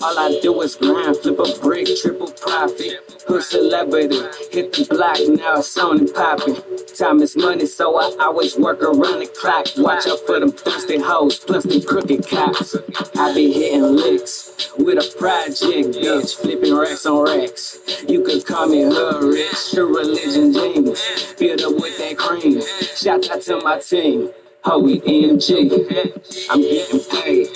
All I do is grind, flip a brick, triple profit. Who's celebrity? Hit the block, now it's on and popping. Time is money, so I always work around the clock. Watch out for them thirsty hoes, plus them crooked cops. I be hitting licks with a project, bitch, flipping racks on racks. You could call me hood rich, true religion genius. Filled up with that cream. Shout out to my team. Holy EMG, I'm getting paid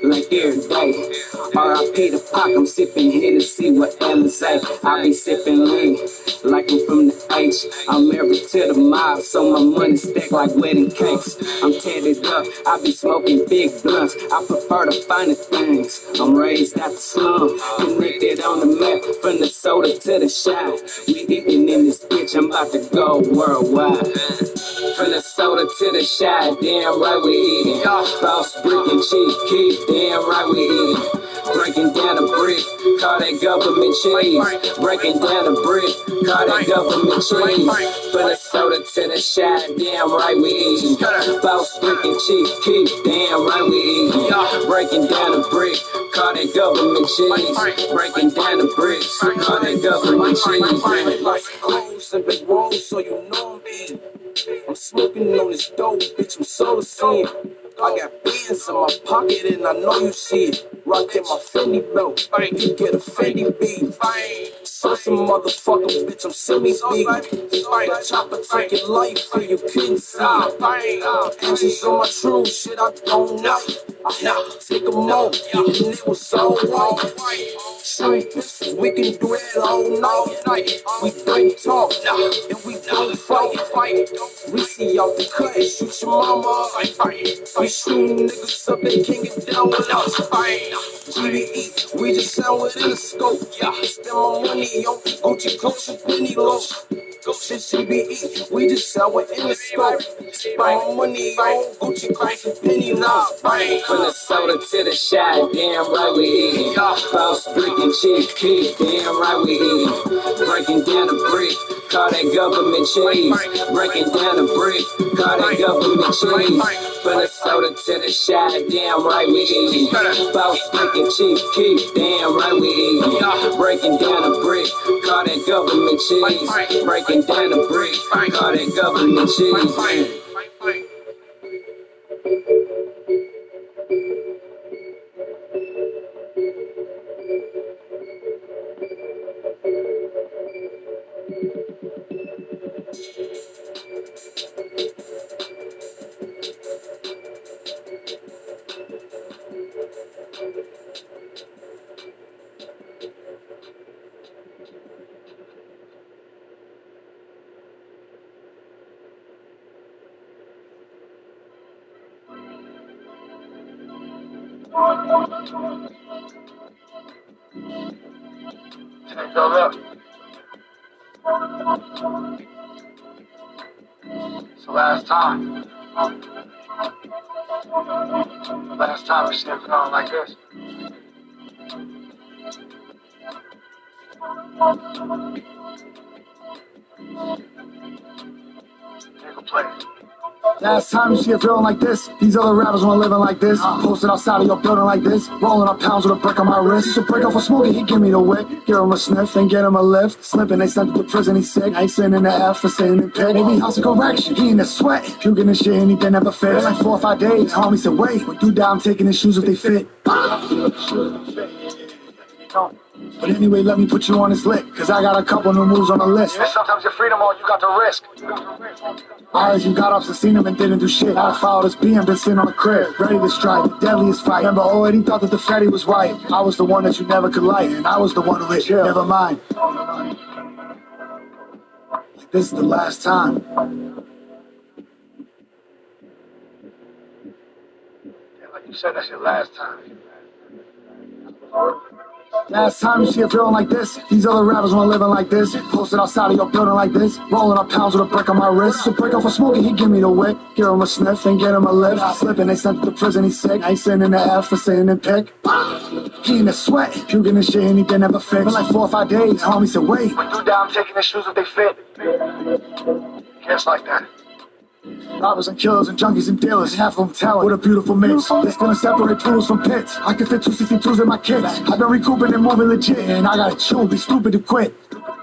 like every day. R.I.P. the Pac, I'm sipping Hennessy with Alizé. I be sipping lean like I'm from the H. I'm married to the mob, so my money stack like wedding cakes. I'm tatted up, I be smoking big blunts. I prefer the finer things. I'm raised out the slum, connected on the map from the soda to the shop. We eating in this bitch, I'm about to go worldwide. From the soda to the shot, damn right we eatin'. Boss brick and cheap keep, damn right we eatin'. Breaking down a brick, call that government cheese. Breaking down a brick, call that government cheese. From the soda to the shot, damn right we eatin'. Boss brick and cheap keep, damn right we eatin'. Breaking down a brick, call that government cheese. Breaking down the bricks, call that government cheese. Like clothes and big rolls, so you know I'm eating. I'm smoking on this dope, bitch, I'm solo seeing. I got bands in my pocket and I know you see it. Rockin' my Fendi belt, you get a Fendi beat. So some motherfucker, bitch, I'm semi-speed. The chopper take your life for you couldn't see. Answers on my true shit, I don't know. Take a moment, and it was so white. Shooting pistols, we can do that all night. We don't talk, and we don't fight. We see out the cut and shoot your mama up. We shooting niggas up, they can't get down with us. GBE, we just sound within the scope. Spend my money on Gucci clothes and penny lows. Shit GBE, we just sound within the scope. Spend my money on Gucci clothes and penny lows. From the soda to the shot, damn right we eatin'. Boss brick and cheap keep, damn right we eatin'. Breaking down a brick, call that government cheese. Breaking down a brick, call that government cheese. From the soda to the shot, damn right we eatin'. Boss brick and cheap keep, damn right we eatin'. Breaking down a brick, call that government cheese. Breaking down a brick, call that government cheese. It's the last time. Last time we see it going like this. Take a play. Last time you see a feeling like this, these other rappers want living like this. Posted outside of your building like this, rolling up pounds with a brick on my wrist. So break off a smoke, he give me the wick. Give him a sniff, then get him a lift. Slipping, they sent him to prison, he's sick. I ain't sitting in the F for sitting in pit. Maybe house of correction, he in the sweat. Puking and shit, and he never fit. Like 4 or 5 days, homie said, wait, when you die, I'm taking his shoes if they fit. But anyway, let me put you on this lick, cause I got a couple new moves on the list. And sometimes your freedom all you got to risk. I heard you got off the scene and didn't do shit. I followed his BM, been sitting on the crib, ready to strike, the deadliest fight. Remember, already thought that the fatty was right. I was the one that you never could like, and I was the one who lit you. Never mind. This is the last time. Yeah, like you said, that's your last time. Last time you see a feeling like this, these other rappers want living like this. Posted outside of your building like this, rolling up pounds with a brick on my wrist. So break off a smoking, he give me the wick. Give him a sniff, then get him a lift. Slipping, they sent to prison, he's sick. Now he's sitting in the F for sitting in pick. He in the sweat, puking and shit, and he didn't ever fix. Been like 4 or 5 days, homie said, wait. When you down, I'm taking the shoes if they fit. Just like that. Robbers and killers and junkies and dealers, half of them talent. What a beautiful mix. It's gonna separate pools from pits. I can fit 262s in my kicks. I've been recouping and moving legit, and I gotta chew, be stupid to quit.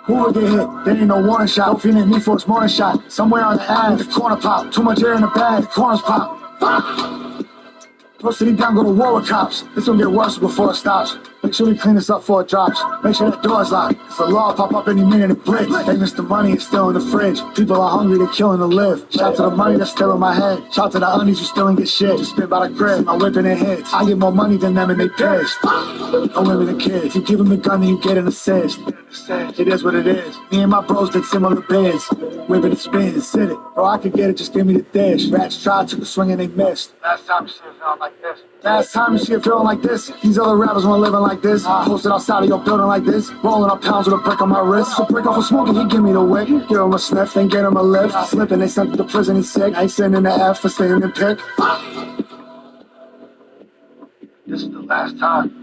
Who will get hit? There ain't no warning shot. Don't feed me for its morning shot. Somewhere on the ass, the corner pop. Too much air in the bag, the corners pop. Throw city down, go to war with cops. This gonna get worse before it stops. Make sure we clean this up before it drops. Make sure that door's locked. Cause the law pop up any minute and blitz. They miss the money, it's still in the fridge. People are hungry, they're killing to live. Shout to the money that's still in my head. Shout to the honeys who still ain't get shit. Just spit by the crib, my whipping it hits. I get more money than them and they pissed. No women and kids. You give them the gun and you get an assist. It is what it is. Me and my bros did similar bids. Whipping and spin, sit it. Bro, I could get it, just give me the dish. Rats tried, took a swing and they missed. Last time you see a feeling like this. Last time you see a feeling like this. These other rappers want living like this. Posted outside of your building like this. Rolling up pounds with a brick on my wrist. So break off a smoking, he give me the wick. Give him a sniff, then get him a lift. Slipping, they sent to prison, he's sick. I ain't sitting in the F for staying in pick. This is the last time.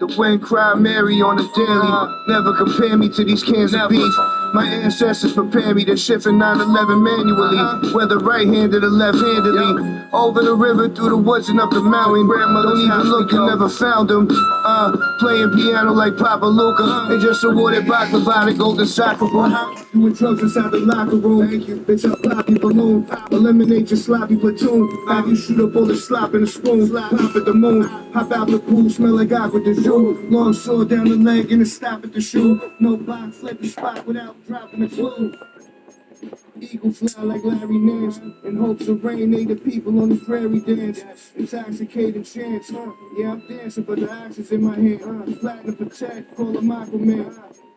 The wind cry Mary on the daily. Never compare me to these cans of beef. My ancestors prepared me to shift in 9/11 manually, whether right-handed or left-handedly. Over the river, through the woods and up the mountain. Don't even look, you never found them. Playing piano like Papa Luca. They just awarded baklava the golden soccer ball. Doing drugs inside the locker room. Thank you. Bitch, I'll pop your balloon. Eliminate your sloppy platoon. Have you shoot up all the slop in the spoon. Pop at the moon. Hop out the pool, smell like aqua de jus. Long sword down the leg and a stop at the shoe. No box, flip the spot without dropping the clue. Eagle fly like Larry Nance. In hopes of rain, native people on the prairie dance. Intoxicating chance, yeah, I'm dancing, but the axe is in my hand. Platinum protect, call him Aquaman.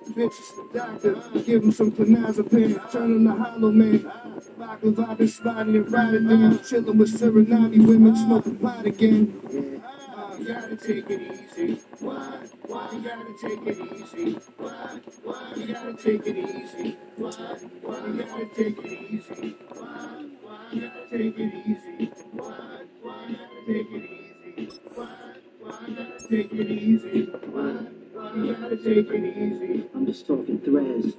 Bitches, the doctor, give him some clonazepam. Turn him to Hollow Man. Baklava been spotted in Rotterdam. Chillin' with Suriname women, smoking pot again. You gotta take it easy. Why? You gotta take it easy. Why? You gotta take it easy. Why? You gotta take it easy. Why? You gotta take it easy. Why? You gotta take it easy. Why? You gotta take it easy. Why? You gotta take it easy. I'm just talking threads.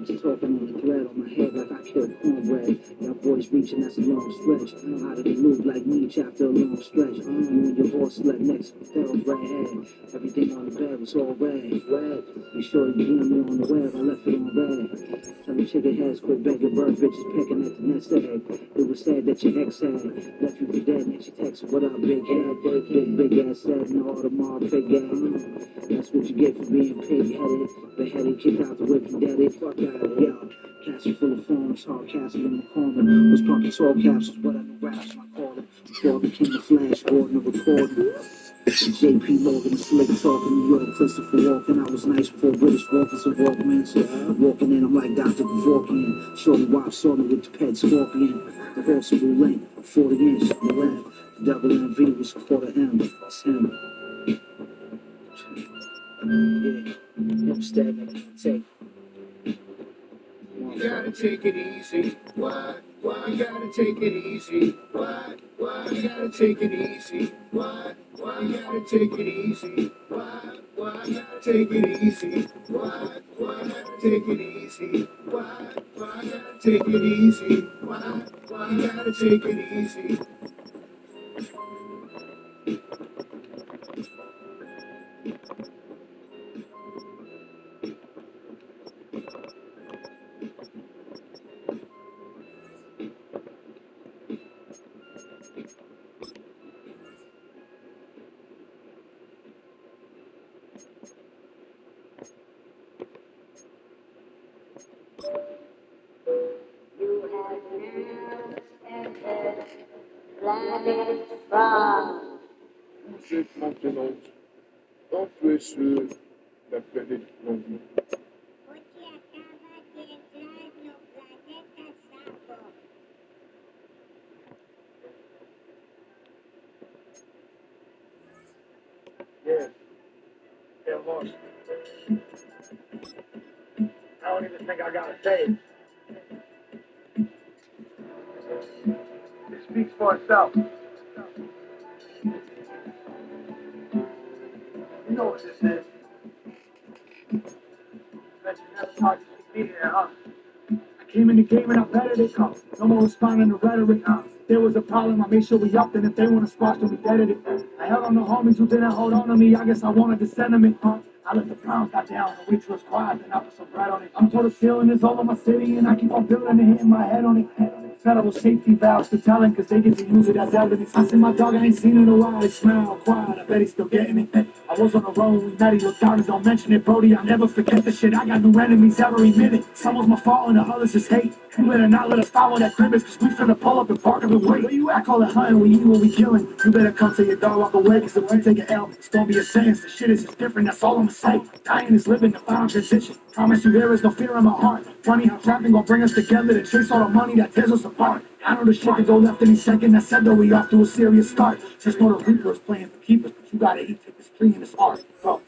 Just talking on the thread on my head like I killed cornbread. Your voice reaching, that's a long stretch. Out of the loop like me after a long stretch. You and your horse slept next to the thoroughbred. Everything on the bed was all red. You sure you DM me on the web, I left it on red. Tell the chicken heads quit begging bird bitches pecking at the nest egg. It was sad that your ex had left you for dead and she texted, what up, big head? Big ass said, no, Audemars, big ass. That's what you get for being pig-headed. Beheaded, kicked out the whip, you dead it. Fuck out of here. Castle full of phones, hard castle in the corner. Was pumping tall capsules, whatever raps I called it. Before I became a flash, Gordon the recording. JP Logan, slick talking, New York, Christopher Walken. I was nice before British walkers and Walkman. So walking in, I'm like Dr. Kevorkian. Shorty Wop saw me with the pet scorpion. The horse of roulette, 40 inch, the lab. Double MV was a quarter M. It's him. Yeah, him standing, take. You gotta take it easy. Why? You gotta take it easy. Why? You gotta take it easy. Why? You gotta take it easy. Why? You gotta take it easy. Why? You gotta take it easy. Why? You gotta take it easy. Why? You gotta take it easy. J'ai maintenant, en feu. La planète Blanc. Yes. Yeah, Lord. I don't even think I gotta say it. It speaks for itself. You know what this is. Bet you never thought you should be here, huh? Came in the game and I bettered it. No more responding to rhetoric. There was a problem, I made sure we upped it. If they want to squash, then we deaded it. I held on the homies who didn't hold on to me. I guess I wanted the sentiment. I let the pounds got down, the waitress was quiet, then I put some bread on it. I'm told the ceiling is all over my city, and I keep on building and hitting my head on it. Federal safety valves for talent, cause they get to use it as evidence. I said my dog, I ain't seen it in a while. He smiled quiet, I bet he's still getting it. I was on the road, we met, he looked down and don't mention it, Brody. I'll never forget the shit. I got new enemies every minute. Some was my fault and the others is hate. You better not let us follow that grimace, cause we finna pull up and park up and wait. Where you at? I call it hunting, we eat what we killing. You better come to your dog, walk away, cause if we take an L, it's gonna be a sentence. The shit is just different, that's all I'ma say. Dying is living, the final transition. Promise you there is no fear in my heart. Funny how trapping gon' bring us together to chase all the money that tears us apart. I know the shit could go left any second. That said though, we off to a serious start. Just know the Reaper is playing for keepers, but you gotta eat, take this tree in this heart. Go.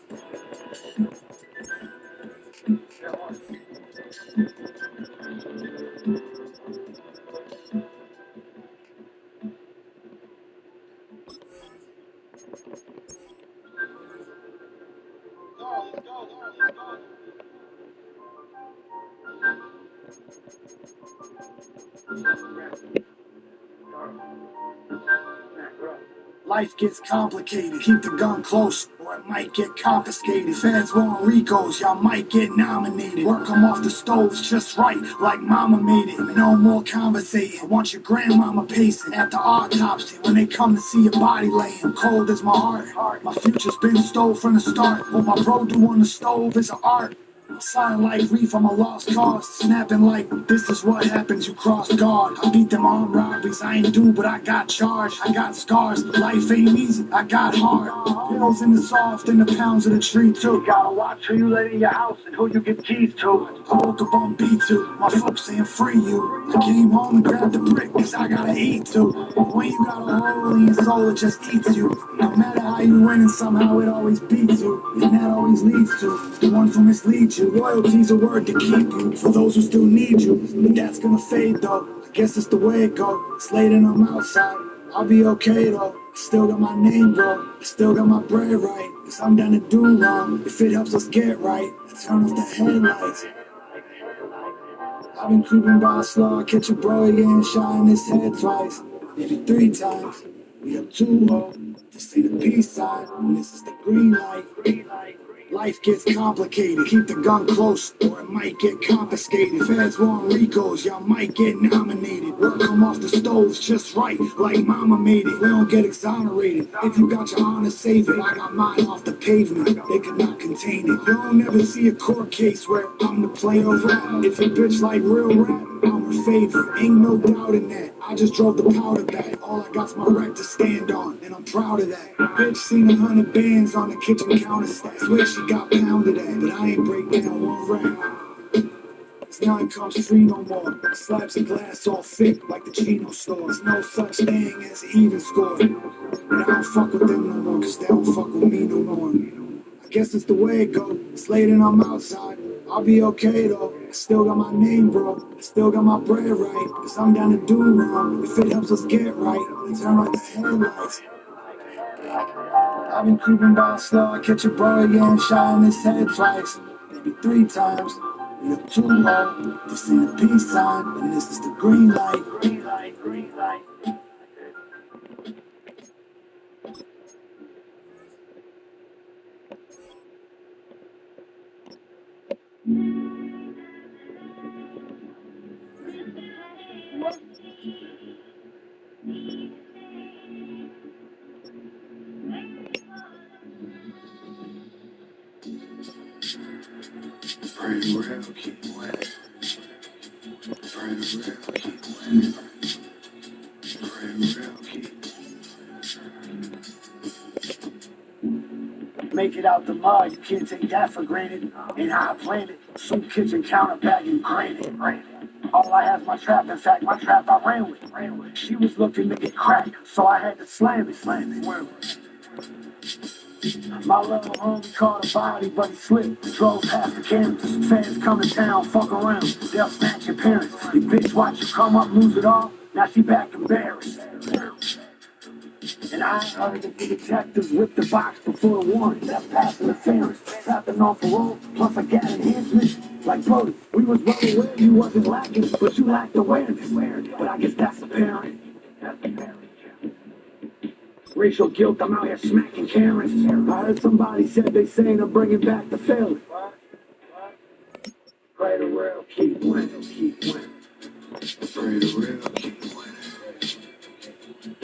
Life gets complicated, keep the gun close, or it might get confiscated. Feds want Ricos, y'all might get nominated. Work 'em off the stoves just right, like mama made it. No more conversating, want your grandmama pacing at the autopsy when they come to see your body laying. Cold as my heart, my future's been stole from the start. What my bro do on the stove is an art. Sign like reef, I'm a lost cause. Snapping like, this is what happens, you cross guard. I beat them armed robberies, I ain't do, but I got charged. I got scars, life ain't easy, I got hard. Pills in the soft and the pounds of the tree too. You gotta watch who you let in your house and who you give keys to. I woke up on B2, my folks saying free you. I came home and grabbed the brick, cause I gotta eat too. When you got a hole in your soul, it just eats you. No matter how you win and somehow it always beats you. And that always leads to the ones who mislead you. Loyalty's a word to keep you, for those who still need you. But that's gonna fade though, I guess it's the way it goes. It's late and I'm outside, I'll be okay though. I still got my name bro, I still got my bread right. Cause I'm down to do wrong, if it helps us get right. I turn off the headlights. I've been creeping by slow, I catch a bro getting shot in his head twice, maybe 3 times. We up too low, this ain't a peace sign, and this is the green light. Life gets complicated, keep the gun close, or it might get confiscated. Feds want Ricos, y'all might get nominated. Work 'em off the stoves just right, like mama made it. We don't get exonerated, if you got your honor, save it. I got mine off the pavement, they could not contain it. You don't ever see a court case where I'm the player of rap. If a bitch like real rap, I'm her favorite, ain't no doubt in that. I just drove the powder back, all I got's my right to stand on, and I'm proud of that. Bitch seen 100 bands on the kitchen counter stack. Swear she got pounded at, but I ain't break down one round. It's nothing comes free no more. Slabs of glass all thick like the Chino store. There's no such thing as an even score. But I don't fuck with them no more, cause they don't fuck with me no more. I guess it's the way it goes. It's late and I'm outside. I'll be okay though. I still got my name, bro. I still got my bread right. Cause I'm down to do wrong. If it helps us get right, then turn on the headlights. I've been creeping by slow, I catch a bro getting shot in his head twice, maybe 3 times. We up too low, this ain't a peace sign, and this is the green light. Green light, green light. Pray real, keep winning. Pray real, keep winning. Pray real, keep make it out the mud, you can't take that for granted. Ain't how I planned it. Soup kitchen counter bagging granted. All I have is my trap. In fact, my trap I ran with. She was looking to get cracked, so I had to slam it. My little homie caught a body, but he slipped. Drove past the cameras. Fans come to town, fuck around. They'll snatch your parents. You bitch watch you come up, lose it all. Now she back embarrassed. And I heard that the detectives whipped the box before the warrant. That's past interference. Trapping on parole, plus I got enhancements. Like Brody, we was well aware you wasn't lacking, but you lacked awareness. But I guess that's apparent. Racial guilt, I'm out here smacking Karens. I heard somebody said they saying I'm bringing back the feeling. Pray the real, keep winning, keep winning. Pray the real, keep winning.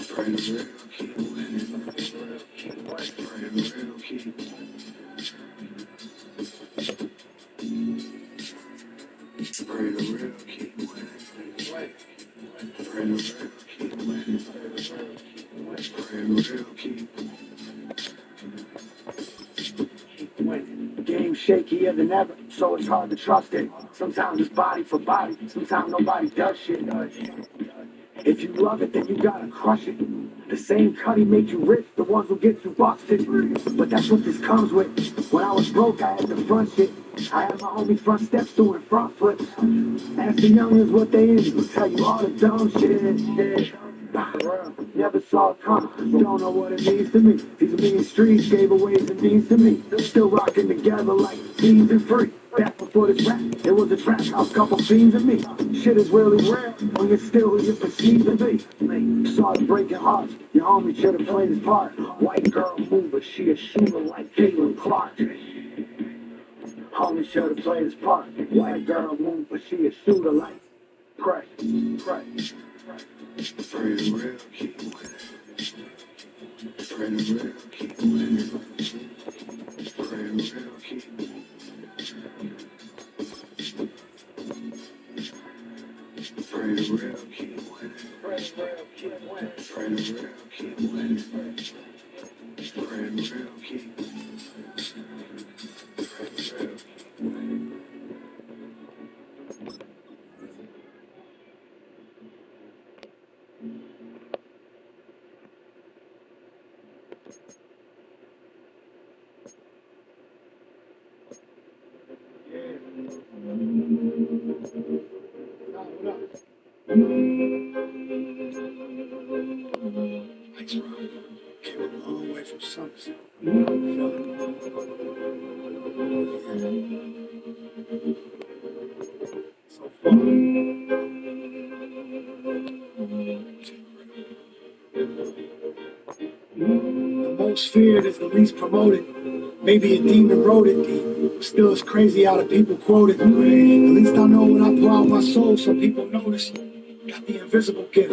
Pray the real, keep winning. Pray the real, keep winning. Pray the real, keep winning. Pray the real, keep winning. Pray the real, keep winning. Game shakier than ever, so it's hard to trust it. Sometimes it's body for body, sometimes nobody does shit. If you love it, then you gotta crush it. The same cutty made you rich, the ones who get you busted. But that's what this comes with. When I was broke, I had to front shit. I had my homie front steps doing front flips. Ask the youngins what they into, will tell you all the dumb shit. Never saw it coming, don't know what it means to me. These mean streets gave away some means to me. Still rocking together like teens and free. Back before this rap, it was a trap house, couple fiends and me. Shit is really rare when you're still who you perceive to be. Sorry breaking hearts, your homie should have played his part. White girl mover, she a shooter like Caitlin Clark. Homie should have played his part. White girl mover, she a shooter like Pray. Pray the real, keep winning. Pray the real, keep winning. Pray the real, keep winning. Pray the real, keep winning. Pray the real, keep winning. Pray the real, keep winning. Pray the real, keep winning. Pray the real, keep winning. Thanks, Ron. Came a long way from Somerset. So far. The most feared is the least promoted. Maybe a demon wrote it. Still, it's crazy how the people quote it. At least I know when I pour out my soul, so people notice. Got the invisible gift.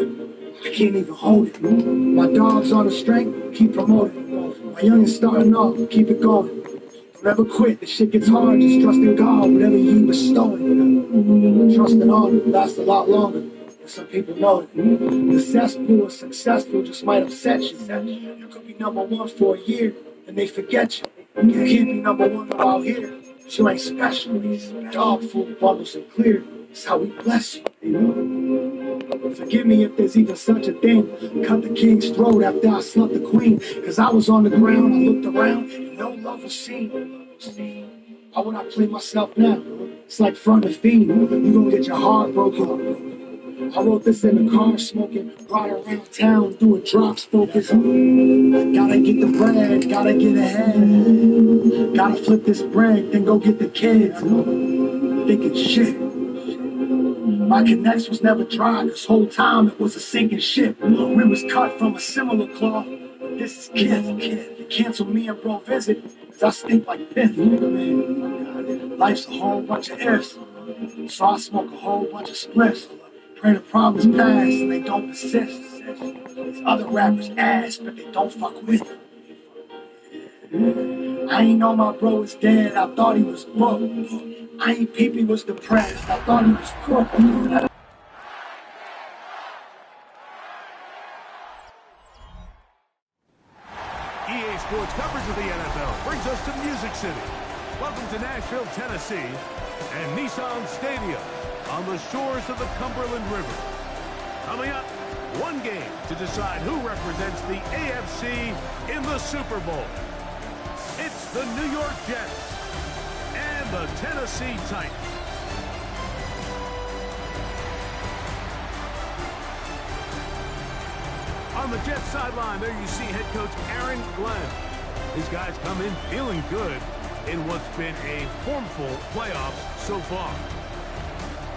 I can't even hold it. My dogs on the strength, keep promoting. My youngins starting off, keep it going. Don't ever quit, the shit gets hard, just trust in God, whatever He bestowing. Trusting on it lasts a lot longer, and some people know it. The cesspool or successful just might upset you. You could be number one for a year, and they forget you. You can't be number one out here, but you ain't special. Dog food, bubbles and clear, it's how we bless you. Forgive me if there's even such a thing. Cut the king's throat after I slept the queen. Cause I was on the ground, I looked around, and no love was seen. Why would I play myself now? It's like front and fiend. You gonna get your heart broken. I wrote this in the car smoking, ride around town doing drops focus. Gotta get the bread, gotta get ahead. Gotta flip this bread, then go get the kids. Thinking shit. My connects was never dry, this whole time it was a sinking ship. We was cut from a similar cloth. This is kid. They canceled me and bro visit, cause I stink like pith. Life's a whole bunch of ifs, so I smoke a whole bunch of spliffs. Pray the problems pass and they don't persist. These other rappers ass, but they don't fuck with it. I ain't know my bro was dead, I thought he was booked. I ain't peep he was depressed, I thought he was crooked. EA Sports coverage of the NFL brings us to Music City. Welcome to Nashville, Tennessee, and Nissan Stadium on the shores of the Cumberland River. Coming up, one game to decide who represents the AFC in the Super Bowl. It's the New York Jets and the Tennessee Titans. On the Jets sideline, there you see head coach Aaron Glenn. His guys come in feeling good in what's been a formful playoffs so far.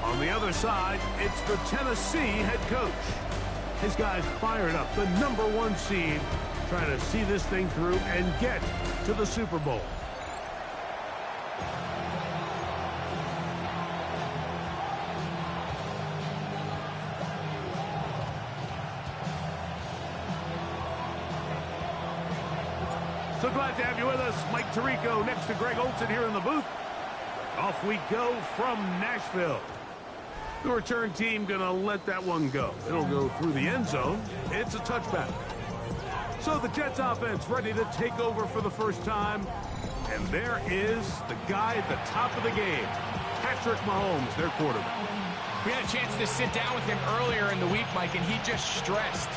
On the other side, it's the Tennessee head coach. His guys fired up, the #1 seed, trying to see this thing through and get to the Super Bowl. So glad to have you with us. Mike Tirico next to Greg Olson here in the booth. Off we go from Nashville. The return team gonna let that one go. It'll go through the end zone. It's a touchback. So the Jets offense ready to take over for the first time. And there is the guy at the top of the game, Patrick Mahomes, their quarterback. We had a chance to sit down with him earlier in the week, Mike, and he just stressed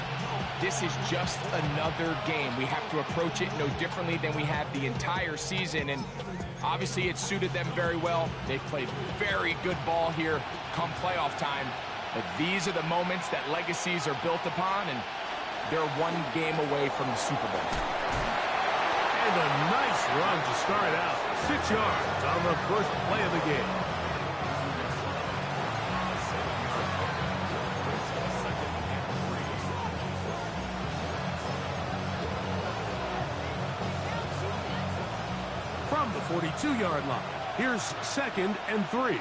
this is just another game. We have to approach it no differently than we have the entire season, and obviously it suited them very well. They've played very good ball here come playoff time, but these are the moments that legacies are built upon, and they're one game away from the Super Bowl. And a nice run to start out. 6 yards on the first play of the game. From the 42-yard line, here's 2nd and 3.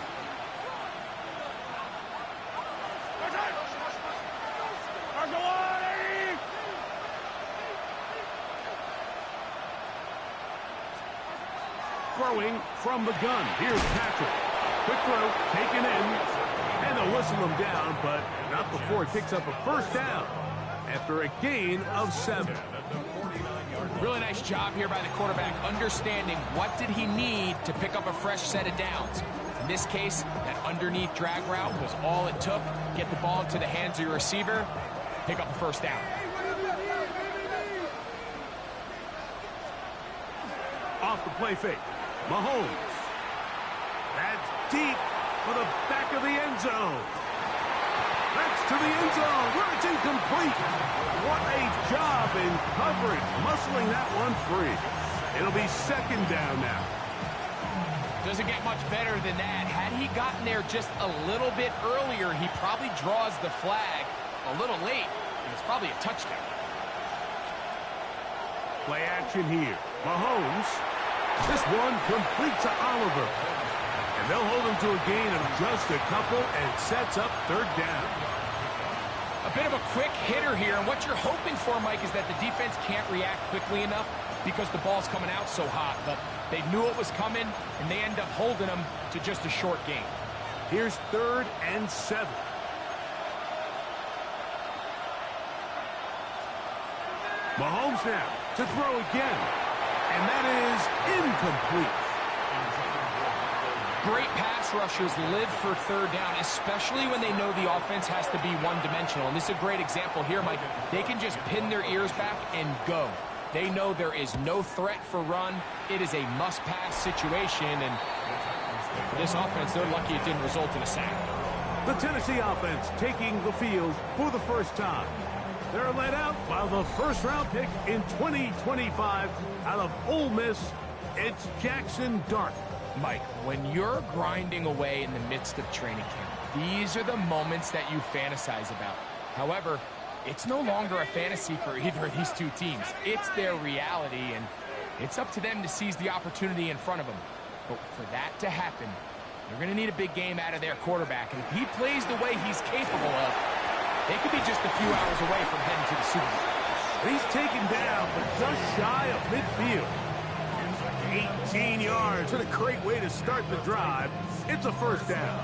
Throwing from the gun. Here's Patrick. Quick throw, taken in, and they'll whistle him down, but not before he picks up a first down after a gain of 7. Really nice job here by the quarterback, understanding what did he need to pick up a fresh set of downs. In this case, that underneath drag route was all it took. Get the ball into the hands of your receiver, pick up a first down. Off the play fake. Mahomes. That's deep for the back of the end zone. That's to the end zone where it's incomplete. What a job in coverage, muscling that one free. It'll be 2nd down now. Doesn't get much better than that. Had he gotten there just a little bit earlier, he probably draws the flag a little late, and it's probably a touchdown. Play action here. Mahomes. This one complete to Oliver. And they'll hold him to a gain of just a couple and sets up 3rd down. A bit of a quick hitter here, and what you're hoping for, Mike, is that the defense can't react quickly enough because the ball's coming out so hot. But they knew it was coming, and they end up holding them to just a short gain. Here's 3rd and 7. Mahomes now to throw again. And that is incomplete. Great pass rushers live for 3rd down, especially when they know the offense has to be one-dimensional. And this is a great example here, Mike. They can just pin their ears back and go. They know there is no threat for run. It is a must-pass situation, and for this offense, they're lucky it didn't result in a sack. The Tennessee offense taking the field for the first time. They're led out by the first-round pick in 2025 out of Ole Miss. It's Jackson Dart. Mike, when you're grinding away in the midst of training camp, these are the moments that you fantasize about. However, it's no longer a fantasy for either of these two teams. It's their reality, and it's up to them to seize the opportunity in front of them. But for that to happen, you're going to need a big game out of their quarterback. And if he plays the way he's capable of, they could be just a few hours away from heading to the Super Bowl. He's taken down, but just shy of midfield. 18 yards, and a great way to start the drive. It's a first down.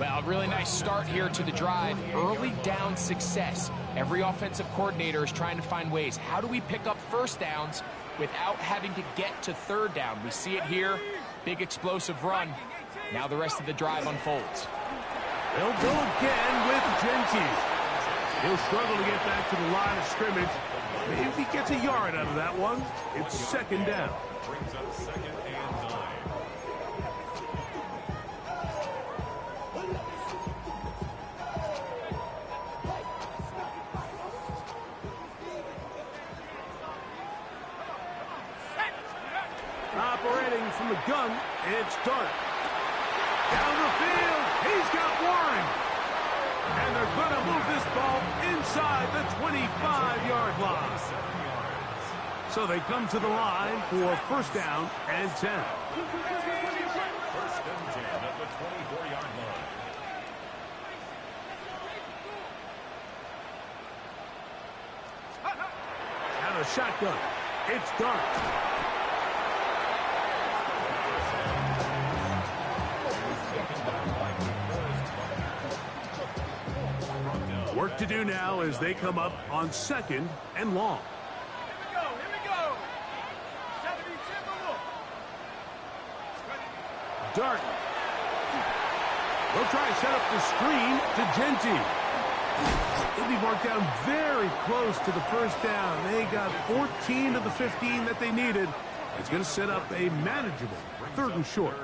Well, really nice start here to the drive. Early down success. Every offensive coordinator is trying to find ways. How do we pick up first downs without having to get to third down. We see it here, big explosive run. Now the rest of the drive unfolds. They'll go again with Gentile. He'll struggle to get back to the line of scrimmage. Maybe he gets a yard out of that one. It's second down. Brings up second and 9. Operating from the gun, it's Dart. Down the field, he's got Warren. And they're going to move this ball inside the 25-yard line. So they come to the line for first down and 10. First and 10 at the 24-yard line. Out of shotgun, it's Dart. Work to do now as they come up on second and long. Here we go. 72. Dart. They'll try to set up the screen to Gentile. They'll be marked down very close to the first down. They got 14 of the 15 that they needed. It's going to set up a manageable third and short.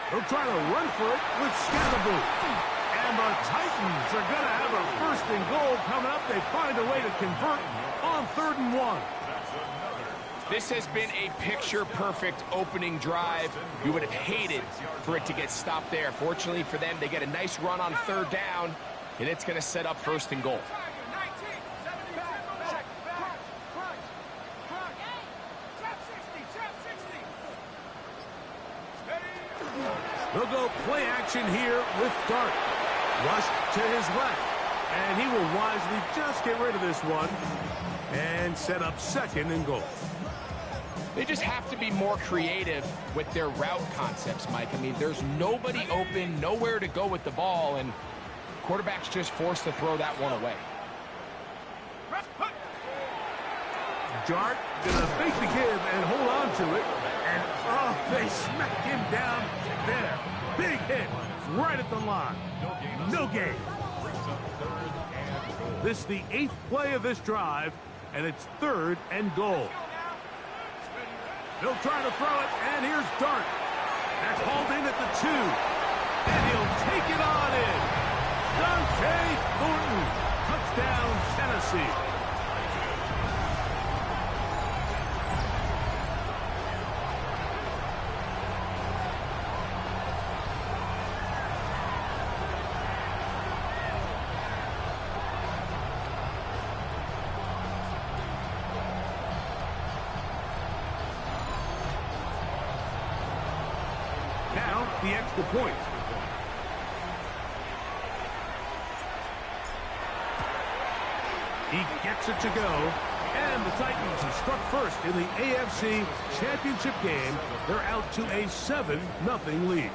They'll try to run for it with Scatterboo. And the Titans are going to have a first and goal coming up. They find a way to convert on 3rd and 1. This has been a picture-perfect opening drive. You would have hated for it to get stopped there. Fortunately for them, they get a nice run on 3rd down, and it's going to set up 1st and goal. They'll go play action here with Dart. Rush to his left. And he will wisely just get rid of this one and set up 2nd and goal. They just have to be more creative with their route concepts, Mike. I mean, there's nobody open, nowhere to go with the ball, and quarterback's just forced to throw that one away. Dart gonna fake the give and hold on to it. And, oh, they smacked him down there. Big hit right at the line. No gain. This is the 8th play of this drive, and it's 3rd and goal. They'll try to throw it, and here's Dart. That's hauled in at the 2. And he'll take it on in. Dante Thornton. Touchdown, Tennessee. Now, the extra point. He gets it to go. And the Titans have struck first in the AFC Championship game. They're out to a 7-0 lead.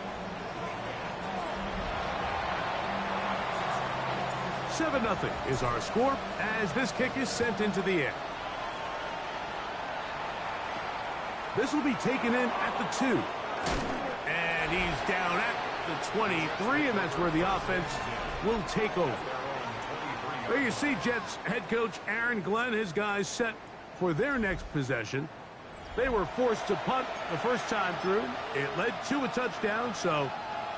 7-0 is our score as this kick is sent into the air. This will be taken in at the 2. And he's down at the 23, and that's where the offense will take over. There you see Jets head coach Aaron Glenn, his guys set for their next possession. They were forced to punt the first time through. It led to a touchdown, so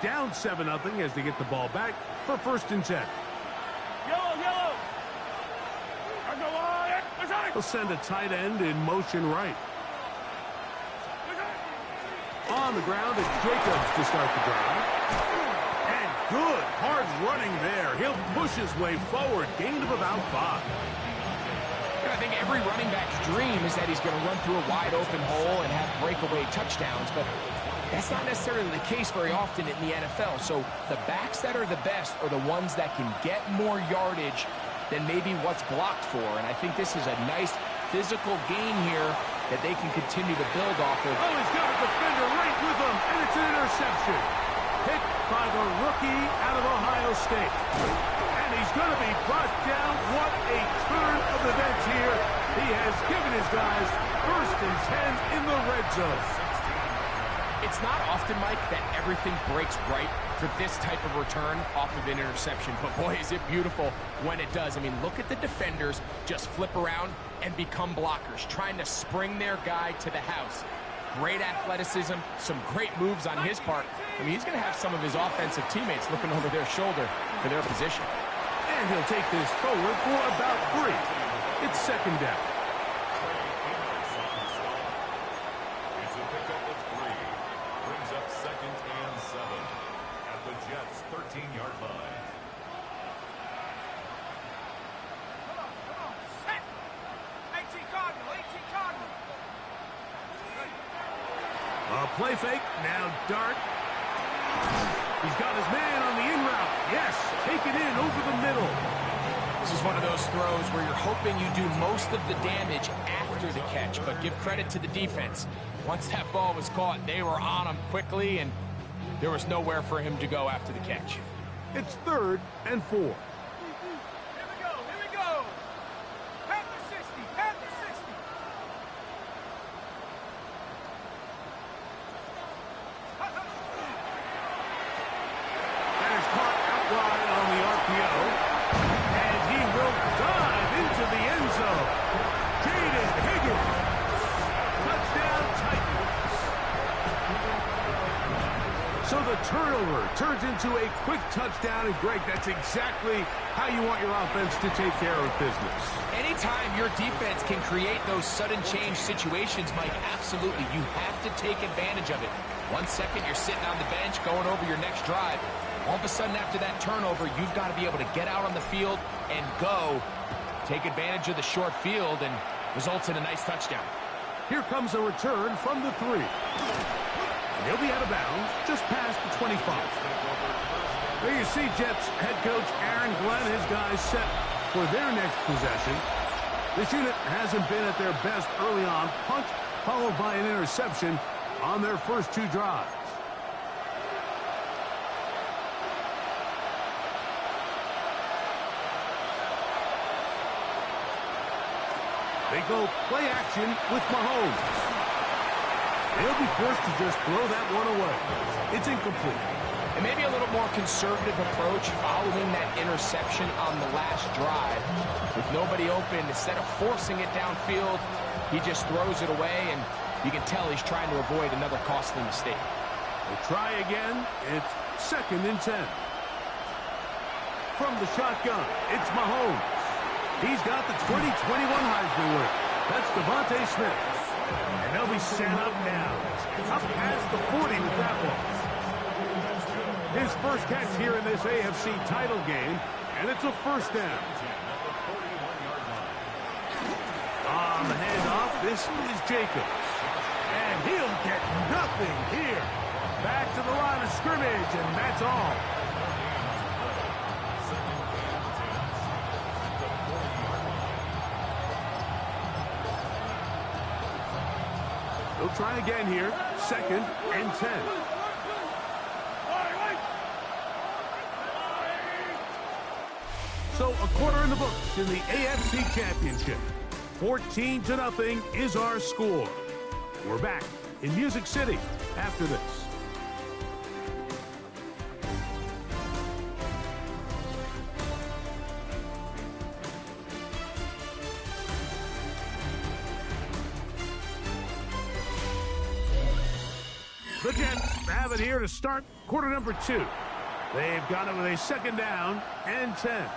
down 7-0 as they get the ball back for 1st and 10. Yellow. They'll send a tight end in motion right. On the ground, it's Jacobs to start the drive. And good, hard running there. He'll push his way forward, gain of about 5. And I think every running back's dream is that he's going to run through a wide open hole and have breakaway touchdowns, but that's not necessarily the case very often in the NFL. So the backs that are the best are the ones that can get more yardage than maybe what's blocked for. And I think this is a nice physical gain here that they can continue to build off of. Oh, he's got a defender right with him, and it's an interception. Picked by the rookie out of Ohio State. And he's going to be brought down. What a turn of events here. He has given his guys 1st and 10 in the red zone. It's not often, Mike, that everything breaks right for this type of return off of an interception. But boy, is it beautiful when it does. I mean, look at the defenders just flip around and become blockers, trying to spring their guy to the house. Great athleticism, some great moves on his part. I mean, he's going to have some of his offensive teammates looking over their shoulder for their position. And he'll take this forward for about 3. It's 2nd down. It's a pickup of 3. Brings up 2nd and 7 at the Jets' 13-yard line. Come on, set! 18 Cardinal, 18 Cardinal. A play fake, now dart. He's got his man on the in route. Yes, take it in over the middle. This is one of those throws where you're hoping you do most of the damage after the catch, but give credit to the defense. Once that ball was caught, they were on him quickly, and there was nowhere for him to go after the catch. It's 3rd and 4. Here we go, here we go. Panther 60, Panther 60. That is caught out wide on the RPO. And he will dive into the end zone. Jaden Higgins. Touchdown Titans. So the turnover turns into a quick touchdown. And Greg, that's exactly how you want your offense to take care of business. Anytime your defense can create those sudden change situations, Mike, absolutely, you have to take advantage of it. 1 second, you're sitting on the bench going over your next drive. All of a sudden, after that turnover, you've got to be able to get out on the field and go. Take advantage of the short field and results in a nice touchdown. Here comes a return from the 3. And he'll be out of bounds just past the 25. There you see Jets head coach Aaron Glenn, his guys set for their next possession. This unit hasn't been at their best early on. Punt followed by an interception on their first 2 drives. They go play action with Mahomes. They'll be forced to just throw that one away. It's incomplete. And maybe a little more conservative approach following that interception on the last drive. With nobody open, instead of forcing it downfield, he just throws it away, and you can tell he's trying to avoid another costly mistake. They'll try again. It's 2nd and 10. From the shotgun, it's Mahomes. He's got the 2021 Heisman winner. That's Devontae Smith. And they'll be set up now. Up past the 40 with that one. His first catch here in this AFC title game, and it's a 1st down. On the handoff, this is Jacobs. And he'll get nothing here. Back to the line of scrimmage, and that's all. They'll try again here. 2nd and 10. So a quarter in the books in the AFC Championship. 14-0 is our score. We're back in Music City after this. The Jets have it here to start quarter number 2. They've got it with a 2nd down and 10.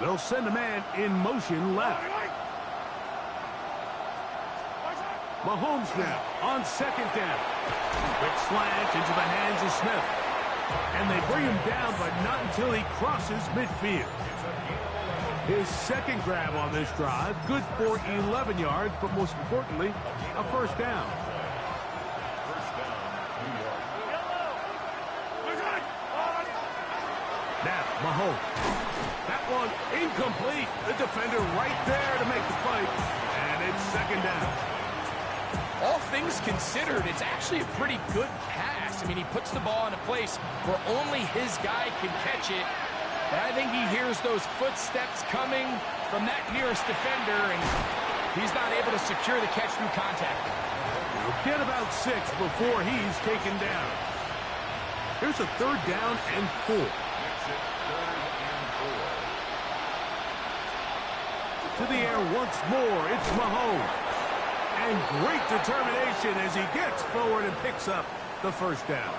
They'll send a man in motion left. Mahomes now on 2nd down. Quick slant into the hands of Smith. And they bring him down, but not until he crosses midfield. His second grab on this drive, good for 11 yards, but most importantly, a first down. Now, Mahomes. That one incomplete. The defender right there to make the play. And it's second down. All things considered, it's actually a pretty good pass. I mean, he puts the ball in a place where only his guy can catch it. But I think he hears those footsteps coming from that nearest defender, and he's not able to secure the catch through contact. He'll get about 6 before he's taken down. Here's a third down and 4. To the air once more, it's Mahomes. And great determination as he gets forward and picks up the first down.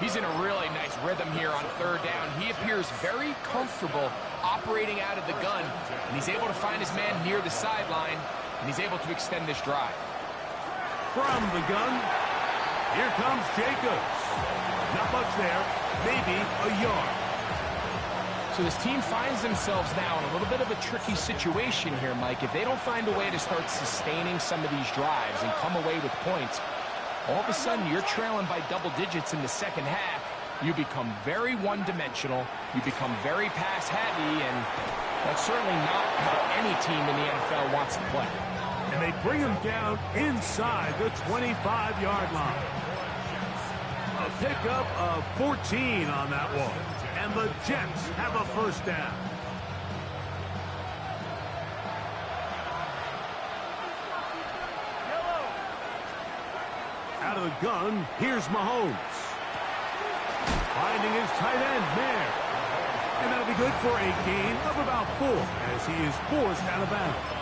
He's in a really nice rhythm here on third down. He appears very comfortable operating out of the gun, and he's able to find his man near the sideline, and he's able to extend this drive. From the gun, here comes Jacobs. Not much there, maybe a yard. So this team finds themselves now in a little bit of a tricky situation here, Mike. If they don't find a way to start sustaining some of these drives and come away with points, all of a sudden you're trailing by double digits in the second half. You become very one-dimensional. You become very pass-heavy, and that's certainly not how any team in the NFL wants to play. And they bring him down inside the 25-yard line. A pickup of 14 on that one. And the Jets have a first down. Out of the gun, here's Mahomes. Finding his tight end, Mayer. And that'll be good for a gain of about 4 as he is forced out of bounds.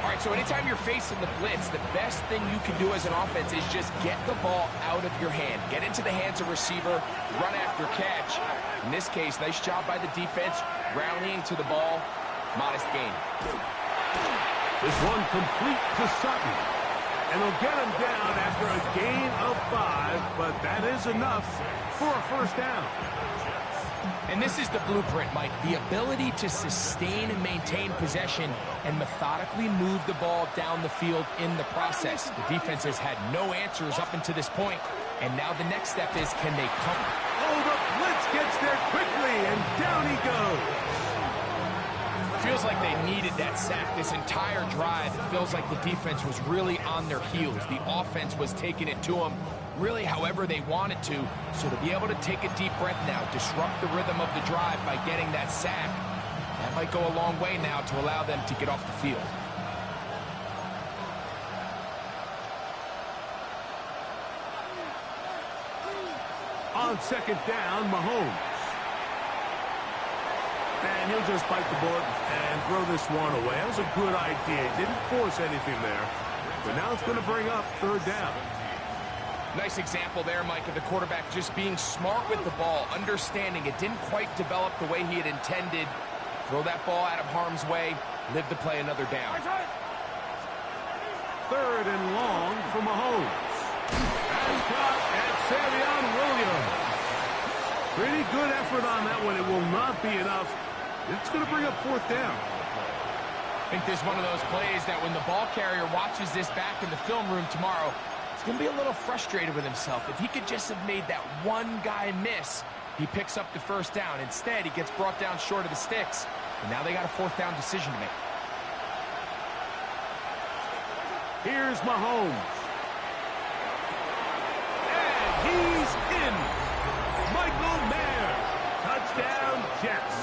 All right, so anytime you're facing the blitz, the best thing you can do as an offense is just get the ball out of your hand. Get into the hands of receiver, run after catch. In this case, nice job by the defense, rallying to the ball. Modest gain. This one complete to Sutton. And they'll get him down after a gain of 5, but that is enough for a first down. And this is the blueprint, Mike. The ability to sustain and maintain possession and methodically move the ball down the field in the process. The defense has had no answers up until this point, and now the next step is, can they come? Oh, the blitz gets there quickly, and down he goes. Feels like they needed that sack this entire drive. It feels like the defense was really on their heels. The offense was taking it to them really however they wanted to. So to be able to take a deep breath now, disrupt the rhythm of the drive by getting that sack, that might go a long way now to allow them to get off the field. On second down, Mahomes. And he'll just bite the bullet and throw this one away. That was a good idea. He didn't force anything there. But now it's going to bring up third down. Nice example there, Mike, of the quarterback just being smart with the ball, understanding it didn't quite develop the way he had intended. Throw that ball out of harm's way, live to play another down. Third and long for Mahomes. And caught at Savion Williams. Pretty good effort on that one. It will not be enough. It's going to bring up fourth down. I think there's one of those plays that when the ball carrier watches this back in the film room tomorrow, he's going to be a little frustrated with himself. If he could just have made that one guy miss, he picks up the first down. Instead, he gets brought down short of the sticks, and now they got a fourth down decision to make. Here's Mahomes. And he's in. Michael Mayer. Touchdown, Jets.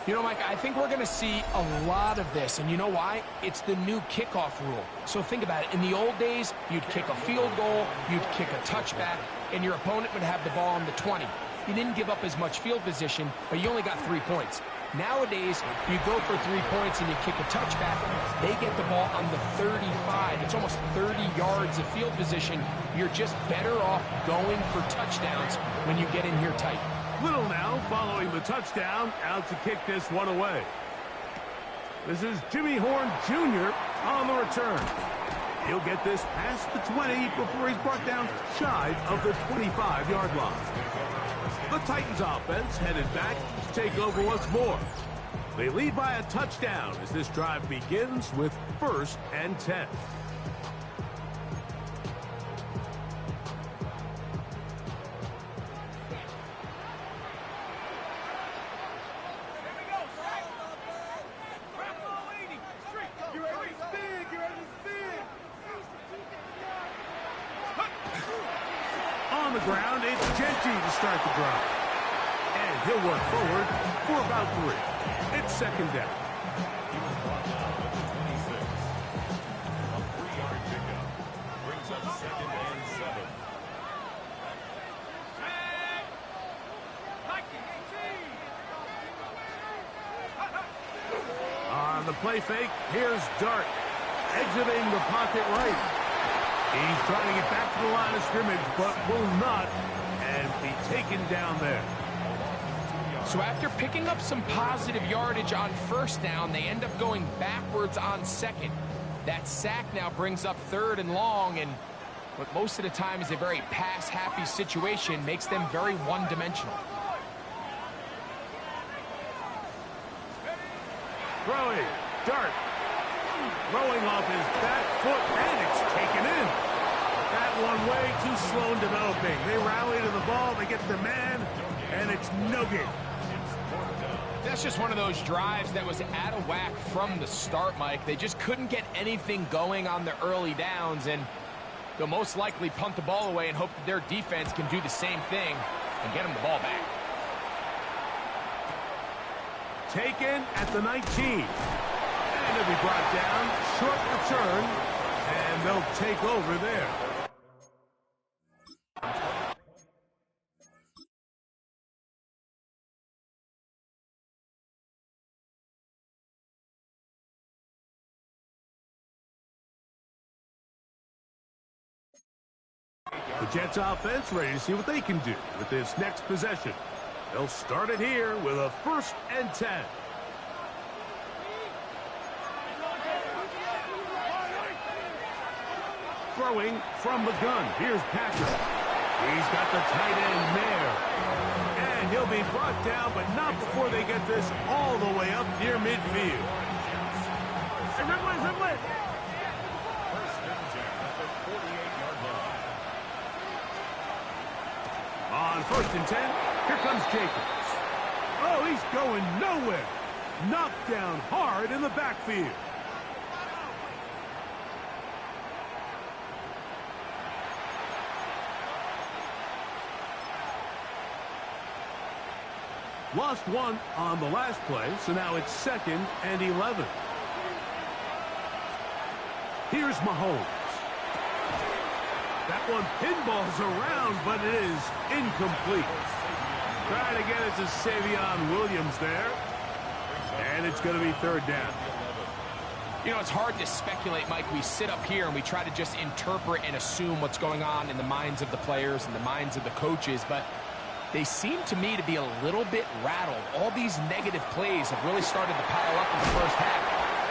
You know, Mike, I think we're going to see a lot of this, and you know why? It's the new kickoff rule. So think about it. In the old days, you'd kick a field goal, you'd kick a touchback, and your opponent would have the ball on the 20. You didn't give up as much field position, but you only got 3 points. Nowadays, you go for 3 points and you kick a touchback, they get the ball on the 35. It's almost 30 yards of field position. You're just better off going for touchdowns when you get in here tight. Little now following the touchdown, out to kick this one away. This is Jimmy Horn Jr. on the return. He'll get this past the 20 before he's brought down shy of the 25-yard line. The Titans offense headed back to take over once more. They lead by a touchdown as this drive begins with 1st and 10. On the ground, it's Genty to start the drive. And he'll work forward for about 3. It's 2nd down. He was brought down at the 26. A 3-yard pickup brings up 2nd and 7. On the play fake, here's Dart, exiting the pocket right. He's trying to get back to the line of scrimmage, but will not, and be taken down there. So after picking up some positive yardage on 1st down, they end up going backwards on 2nd. That sack now brings up 3rd and long, and what most of the time is a very pass-happy situation makes them very one-dimensional. Throwing, Dart, throwing off his back foot, and it's taken in. That one way too slow in developing. They rally to the ball, they get the man, and it's no gain. That's just one of those drives that was out of whack from the start, Mike. They just couldn't get anything going on the early downs, and they'll most likely punt the ball away and hope that their defense can do the same thing and get them the ball back. Taken at the 19. And he'll be brought down. Short return. And they'll take over there. The Jets offense ready to see what they can do with this next possession. They'll start it here with a 1st and 10. Throwing from the gun. Here's Patrick. He's got the tight end there. And he'll be brought down, but not before they get this all the way up near midfield. On 1st and 10, here comes Jacobs. Oh, he's going nowhere. Knocked down hard in the backfield. Lost one on the last play, so now it's 2nd and 11. Here's Mahomes. That one pinballs around, but it is incomplete. Trying to get it to Savion Williams there. And it's going to be 3rd down. You know, it's hard to speculate, Mike. We sit up here and we try to just interpret and assume what's going on in the minds of the players and the minds of the coaches, but they seem to me to be a little bit rattled. All these negative plays have really started to pile up in the 1st half.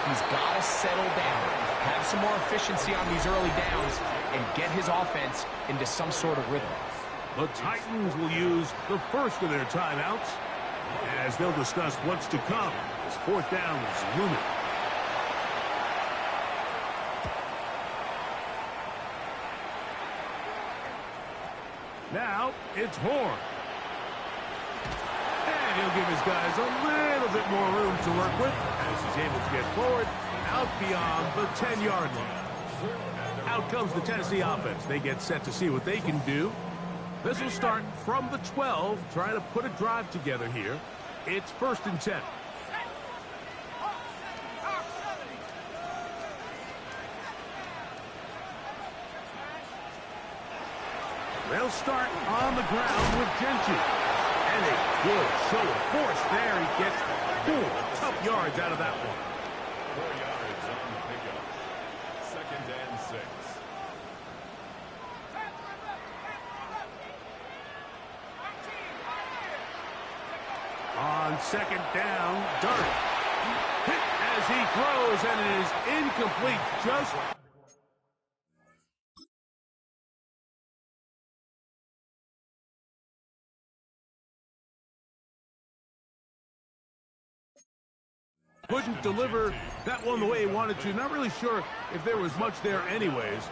He's got to settle down, have some more efficiency on these early downs, and get his offense into some sort of rhythm. The Titans will use the 1st of their timeouts as they'll discuss what's to come as 4th down is looming. Now it's Horn. And he'll give his guys a little bit more room to work with as he's able to get forward out beyond the 10-yard line. Out comes the Tennessee offense. They get set to see what they can do. This will start from the 12, trying to put a drive together here. It's 1st and 10. They'll start on the ground with Genty. And a good show of force there. He gets 4 tough yards out of that one. 4 yards on the pickup. 2nd and 6. On 2nd down, Dart. Hit as he throws, and it is incomplete. Just couldn't deliver that one the way he wanted to. Not really sure if there was much there anyways.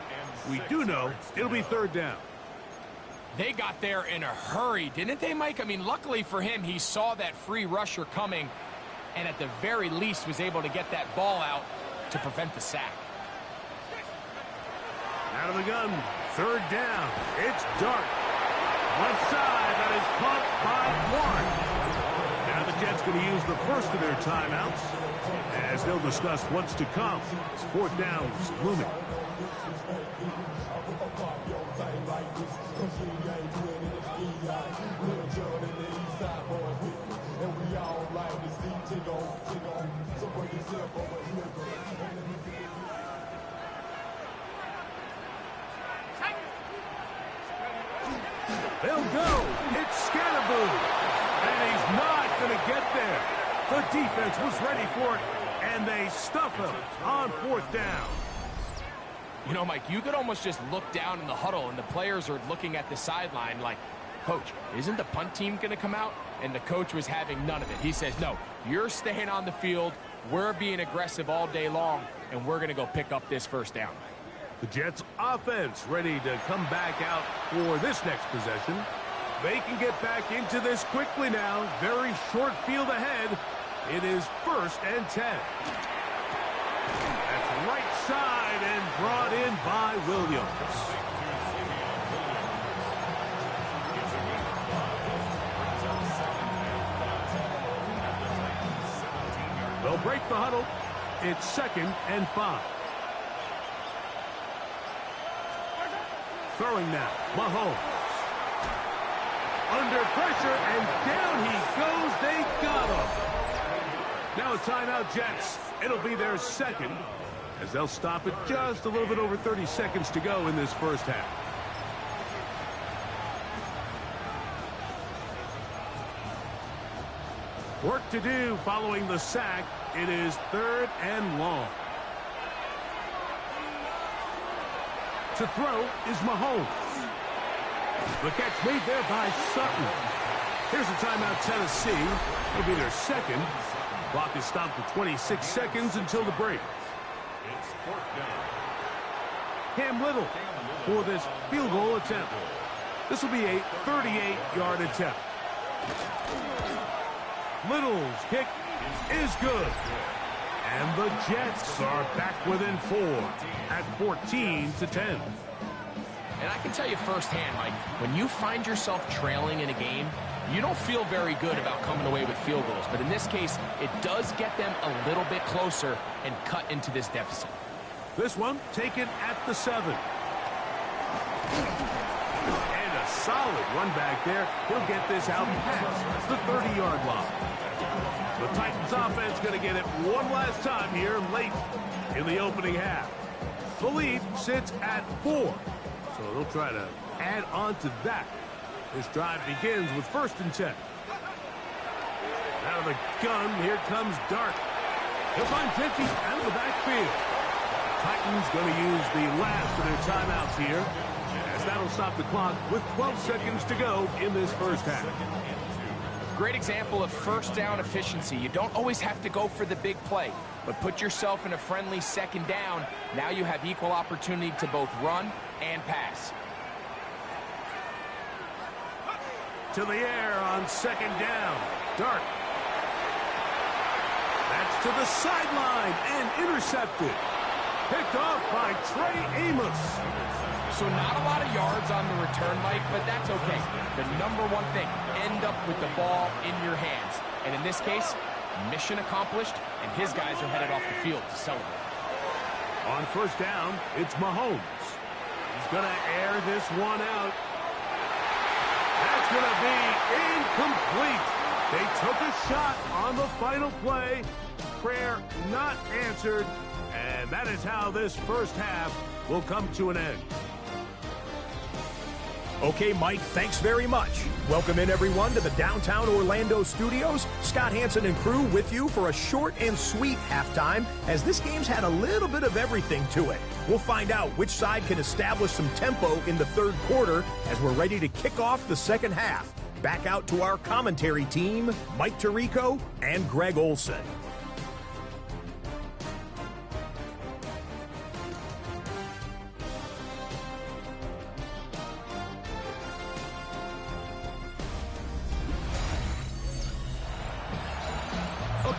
We do know it'll be third down. They got there in a hurry, didn't they, Mike? I mean, luckily for him, he saw that free rusher coming and at the very least was able to get that ball out to prevent the sack. Out of the gun, third down. It's Dart. Left side, that is caught by Warren. Now the Jets going to use the first of their timeouts as they'll discuss what's to come. It's fourth down looming. They'll go. It's Scatterboo. And he's not going to get there. The defense was ready for it, and they stuff him on fourth down. You know, Mike, you could almost just look down in the huddle, and the players are looking at the sideline like, Coach, isn't the punt team going to come out? And the coach was having none of it. He says, no, you're staying on the field. We're being aggressive all day long, and we're going to go pick up this first down. The Jets offense ready to come back out for this next possession. They can get back into this quickly now. Very short field ahead. It is 1st and 10. That's right side and brought in by Williams. They'll break the huddle. It's 2nd and 5. Throwing now, Mahomes. Under pressure, and down he goes. They got him. Now a timeout, Jets. It'll be their second, as they'll stop it just a little bit over 30 seconds to go in this first half. Work to do following the sack. It is 3rd and long. To throw is Mahomes. The catch made there by Sutton. Here's a timeout, Tennessee. It'll be their second. Clock is stopped for 26 seconds until the break. It's 4th down. Cam Little for this field goal attempt. This will be a 38-yard attempt. Little's kick is good. And the Jets are back within 4 at 14-10. And I can tell you firsthand, Mike, when you find yourself trailing in a game, you don't feel very good about coming away with field goals. But in this case, it does get them a little bit closer and cut into this deficit. This one taken at the 7. And a solid run back there. He'll get this out past the 30-yard line. The Titans offense going to get it one last time here late in the opening half. The lead sits at 4. So they'll try to add on to that. This drive begins with 1st and 10. Out of the gun, here comes Dart. He'll find Pinty out of the backfield. Titans going to use the last of their timeouts here, as that'll stop the clock with 12 seconds to go in this first half. Great example of first down efficiency. You don't always have to go for the big play, but put yourself in a friendly second down. Now you have equal opportunity to both run and pass. To the air on 2nd down. Dart. That's to the sideline and intercepted. Picked off by Trey Amos. So not a lot of yards on the return, Mike, but that's okay. The number one thing, end up with the ball in your hands. And in this case, mission accomplished, and his guys are headed off the field to celebrate. On 1st down, it's Mahomes. He's going to air this one out. That's going to be incomplete. They took a shot on the final play. Prayer not answered. And that is how this first half will come to an end. Okay, Mike, thanks very much. Welcome in, everyone, to the downtown Orlando studios. Scott Hansen and crew with you for a short and sweet halftime, as this game's had a little bit of everything to it. We'll find out which side can establish some tempo in the 3rd quarter as we're ready to kick off the 2nd half. Back out to our commentary team, Mike Tirico and Greg Olson.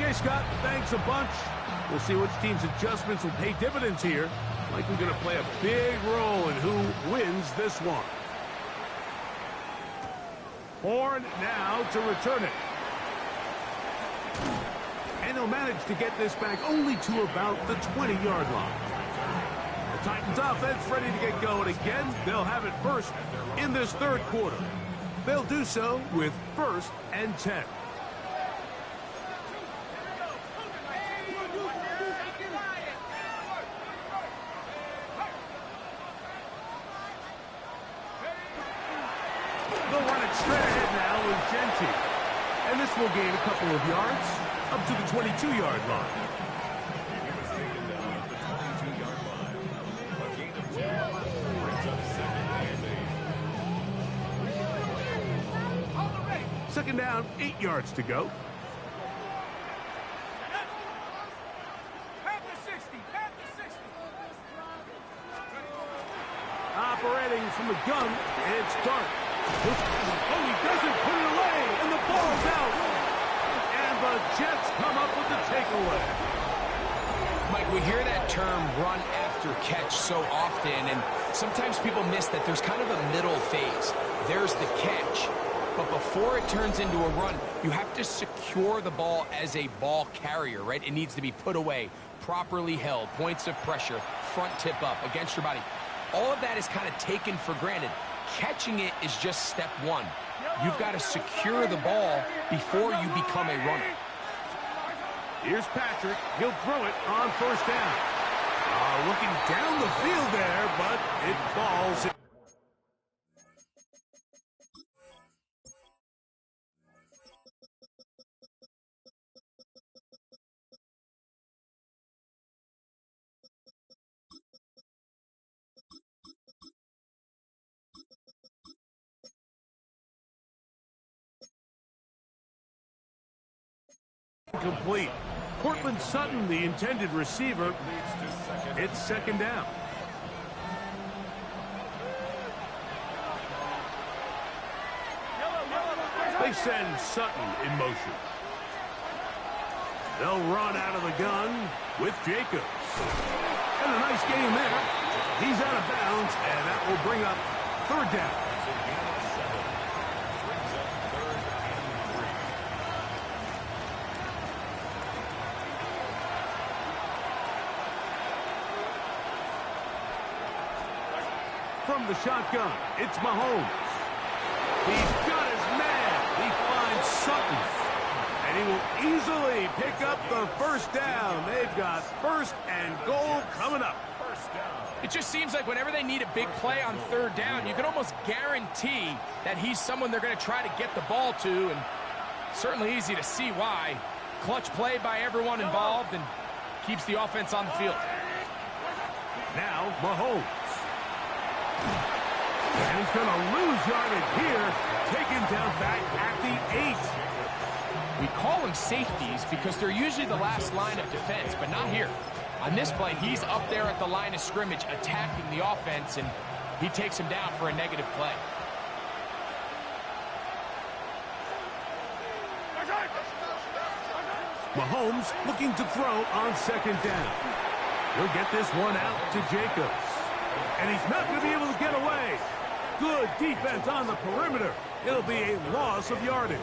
Okay, Scott, thanks a bunch. We'll see which team's adjustments will pay dividends here. Likely going to play a big role in who wins this one. Horn now to return it. And he'll manage to get this back only to about the 20-yard line. The Titans offense ready to get going again. They'll have it first in this third quarter. They'll do so with 1st and 10. They'll run it straight ahead now with Genty. And this will gain a couple of yards up to the 22-yard line. He was taken down at the 22-yard line. A gain of 10 brings up 2nd and 8. Second down, 8 yards to go. Operating from the gun, it's Dart. Oh, he doesn't put it away, and the ball's out. And the Jets come up with the takeaway. Mike, we hear that term run after catch so often, and sometimes people miss that there's kind of a middle phase. There's the catch, but before it turns into a run, you have to secure the ball as a ball carrier, right? It needs to be put away, properly held, points of pressure, front tip up against your body. All of that is kind of taken for granted. Catching it is just step one. You've got to secure the ball before you become a runner. Here's Patrick. He'll throw it on 1st down. Looking down the field there, but it falls. Complete. Cortland Sutton, the intended receiver. It's 2nd down. They send Sutton in motion. They'll run out of the gun with Jacobs. And a nice game there. He's out of bounds, and that will bring up 3rd down. From the shotgun, it's Mahomes. He's got his man. He finds Sutton. And he will easily pick up the 1st down. They've got 1st and goal coming up. 1st down. It just seems like whenever they need a big play on 3rd down, you can almost guarantee that he's someone they're going to try to get the ball to, and certainly easy to see why. Clutch play by everyone involved and keeps the offense on the field. Now, Mahomes. And he's going to lose yardage here, taken down back at the 8. We call them safeties because they're usually the last line of defense, but not here. On this play, he's up there at the line of scrimmage attacking the offense, and he takes him down for a negative play. Mahomes looking to throw on 2nd down. He'll get this one out to Jacobs. And he's not going to be able to get away. Good defense on the perimeter. It'll be a loss of yardage.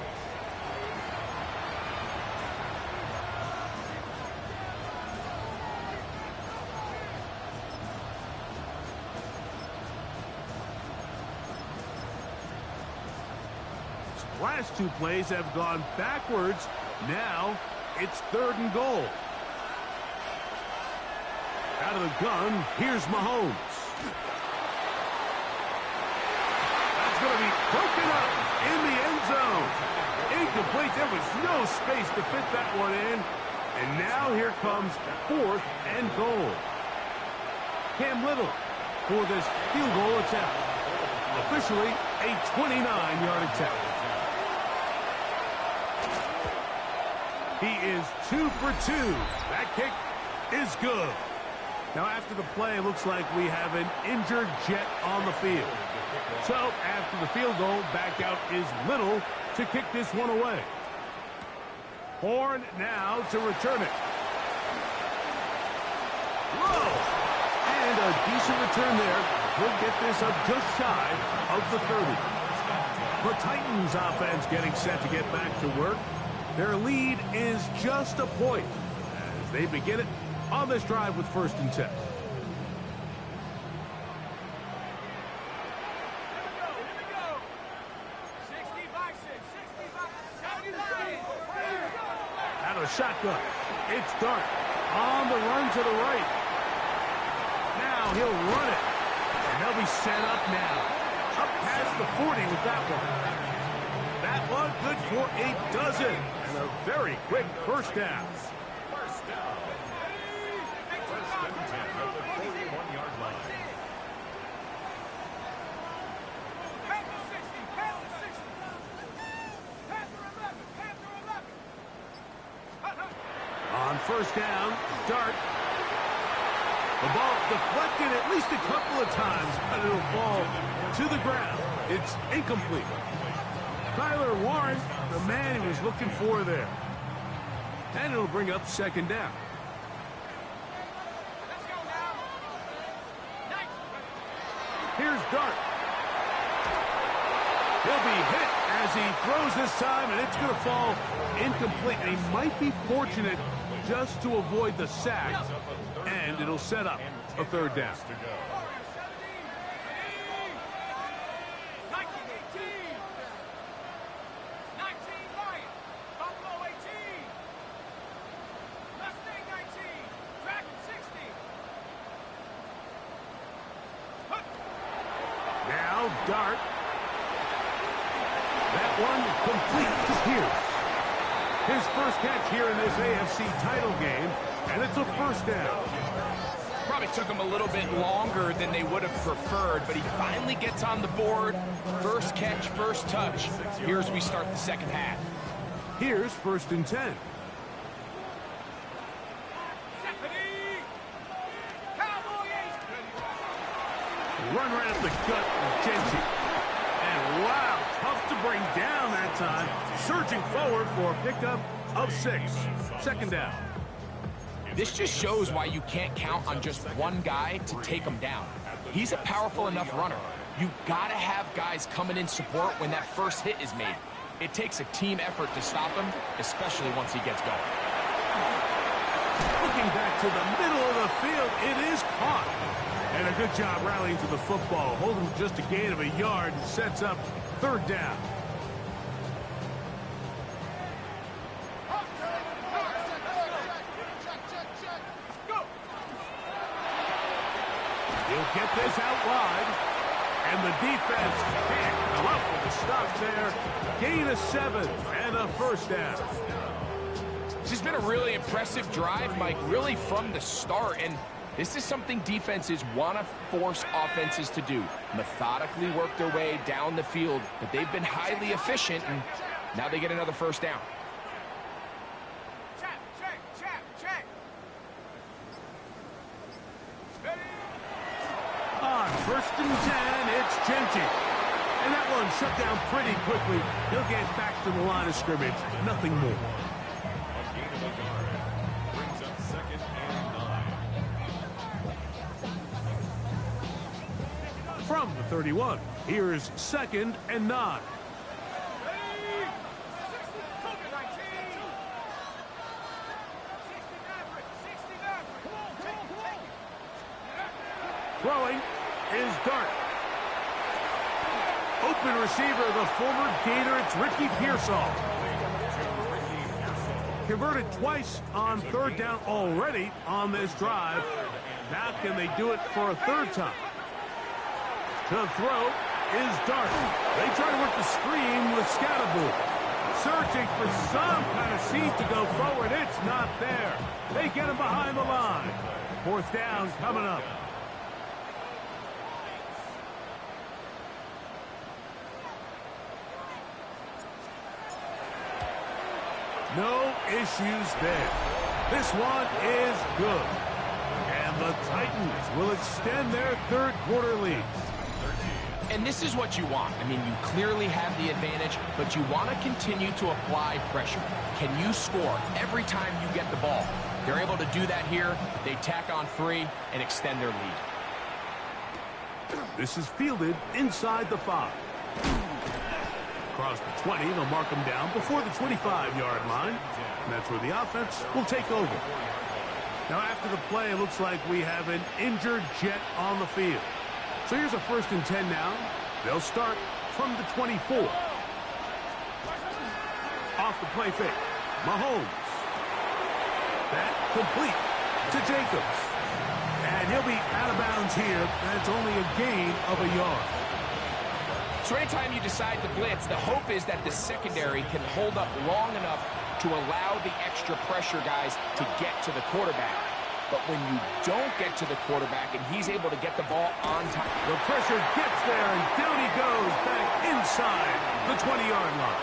Last 2 plays have gone backwards. Now it's 3rd and goal. Out of the gun, here's Mahomes. That's going to be broken up in the end zone. Incomplete. There was no space to fit that one in. And now here comes 4th and goal. Cam Little for this field goal attempt. Officially a 29-yard attempt. He is 2 for 2. That kick is good. Now after the play, it looks like we have an injured Jet on the field. So after the field goal, back out is Little to kick this one away. Horn now to return it. Whoa! And a decent return there. He'll get this up just shy of the 30. The Titans offense getting set to get back to work. Their lead is just a point as they begin it on this drive with 1st and 10. Out of the shotgun. It's Dart on the run to the right. Now he'll run it. And they'll be set up now. Up past the 40 with that one. That one good for a dozen. And a very quick first down. First down. First and 10 at the 41-yard line. On first down, Dart. The ball deflected at least a couple of times, but it'll fall to the ground. It's incomplete. Tyler Warren, the man he was looking for there. And it'll bring up 2nd down. Here's Dart. He'll be hit as he throws this time, and it's going to fall incomplete. And he might be fortunate just to avoid the sack, and it'll set up a 3rd down. Now Dart. That one complete to Pierce. His first catch here in this AFC title game, and it's a 1st down. Probably took him a little bit longer than they would have preferred, but he finally gets on the board. First catch, first touch. Here as we start the 2nd half. Here's 1st and 10. Run right up the gut of Genji. And wow, tough to bring down that time. Surging forward for a pickup of 6. 2nd down. This just shows why you can't count on just one guy to take him down. He's a powerful enough runner. You gotta have guys coming in support when that first hit is made. It takes a team effort to stop him, especially once he gets going. Looking back to the middle of the field, it is caught. And a good job rallying to the football. Holding just a gain of a yard and sets up 3rd down. He'll get this out wide. And the defense can't come up with a stop there. Gain of 7 and a 1st down. This has been a really impressive drive, Mike, really from the start. And this is something defenses want to force offenses to do. Methodically work their way down the field, but they've been highly efficient, and now they get another 1st down. On 1st and 10, it's Genji. And that one shut down pretty quickly. He'll get back to the line of scrimmage. Nothing more. A gain of a yard. Brings up 2nd and 9. From the 31, here's 2nd and 9. Throwing is Dart. Open receiver, the former Gator, it's Ricky Pearsall. Converted twice on 3rd down already on this drive. Now can they do it for a 3rd time? To throw is Dart. They try to work the screen with Scatterbull. Searching for some kind of seam to go forward. It's not there. They get him behind the line. 4th down coming up. No issues there. This one is good. And the Titans will extend their 3rd quarter lead. And this is what you want. I mean, you clearly have the advantage, but you want to continue to apply pressure. Can you score every time you get the ball? They're able to do that here. They tack on 3 and extend their lead. This is fielded inside the 5. Across the 20, they'll mark him down before the 25-yard line. And that's where the offense will take over. Now, after the play, it looks like we have an injured Jet on the field. So here's a 1st and 10 now. They'll start from the 24. Off the play fake. Mahomes. That complete to Jacobs. And he'll be out of bounds here. That's only a gain of a yard. So anytime you decide to blitz, the hope is that the secondary can hold up long enough to allow the extra pressure guys to get to the quarterback. But when you don't get to the quarterback and he's able to get the ball on time. The pressure gets there, and down he goes back inside the 20-yard line.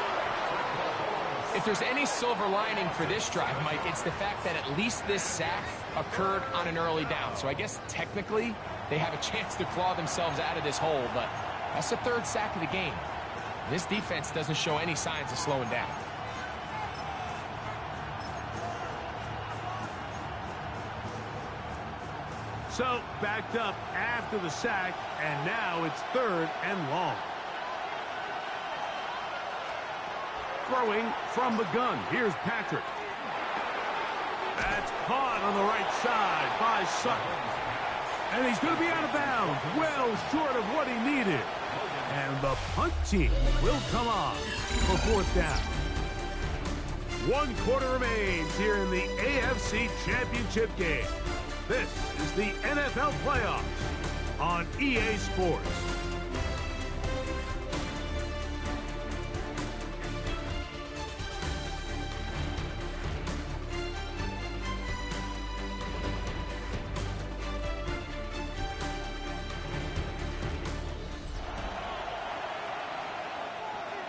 If there's any silver lining for this drive, Mike, it's the fact that at least this sack occurred on an early down. So I guess technically they have a chance to claw themselves out of this hole, but that's the 3rd sack of the game. This defense doesn't show any signs of slowing down. So, backed up after the sack, and now it's 3rd and long. Throwing from the gun. Here's Patrick. That's caught on the right side by Sutton. And he's going to be out of bounds, well short of what he needed. And the punt team will come on for 4th down. 1 quarter remains here in the AFC Championship game. This is the NFL playoffs on EA Sports.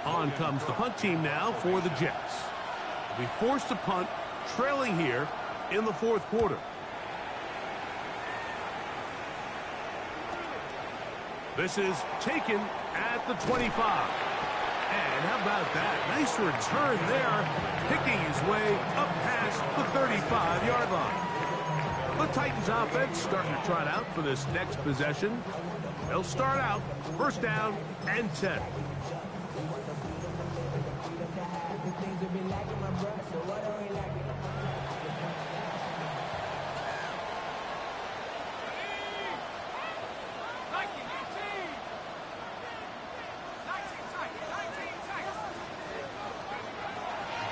On comes the punt team now for the Jets. They'll be forced to punt, trailing here in the 4th quarter. This is taken at the 25. And how about that? Nice return there, picking his way up past the 35-yard line. The Titans offense starting to trot out for this next possession. They'll start out 1st down and 10.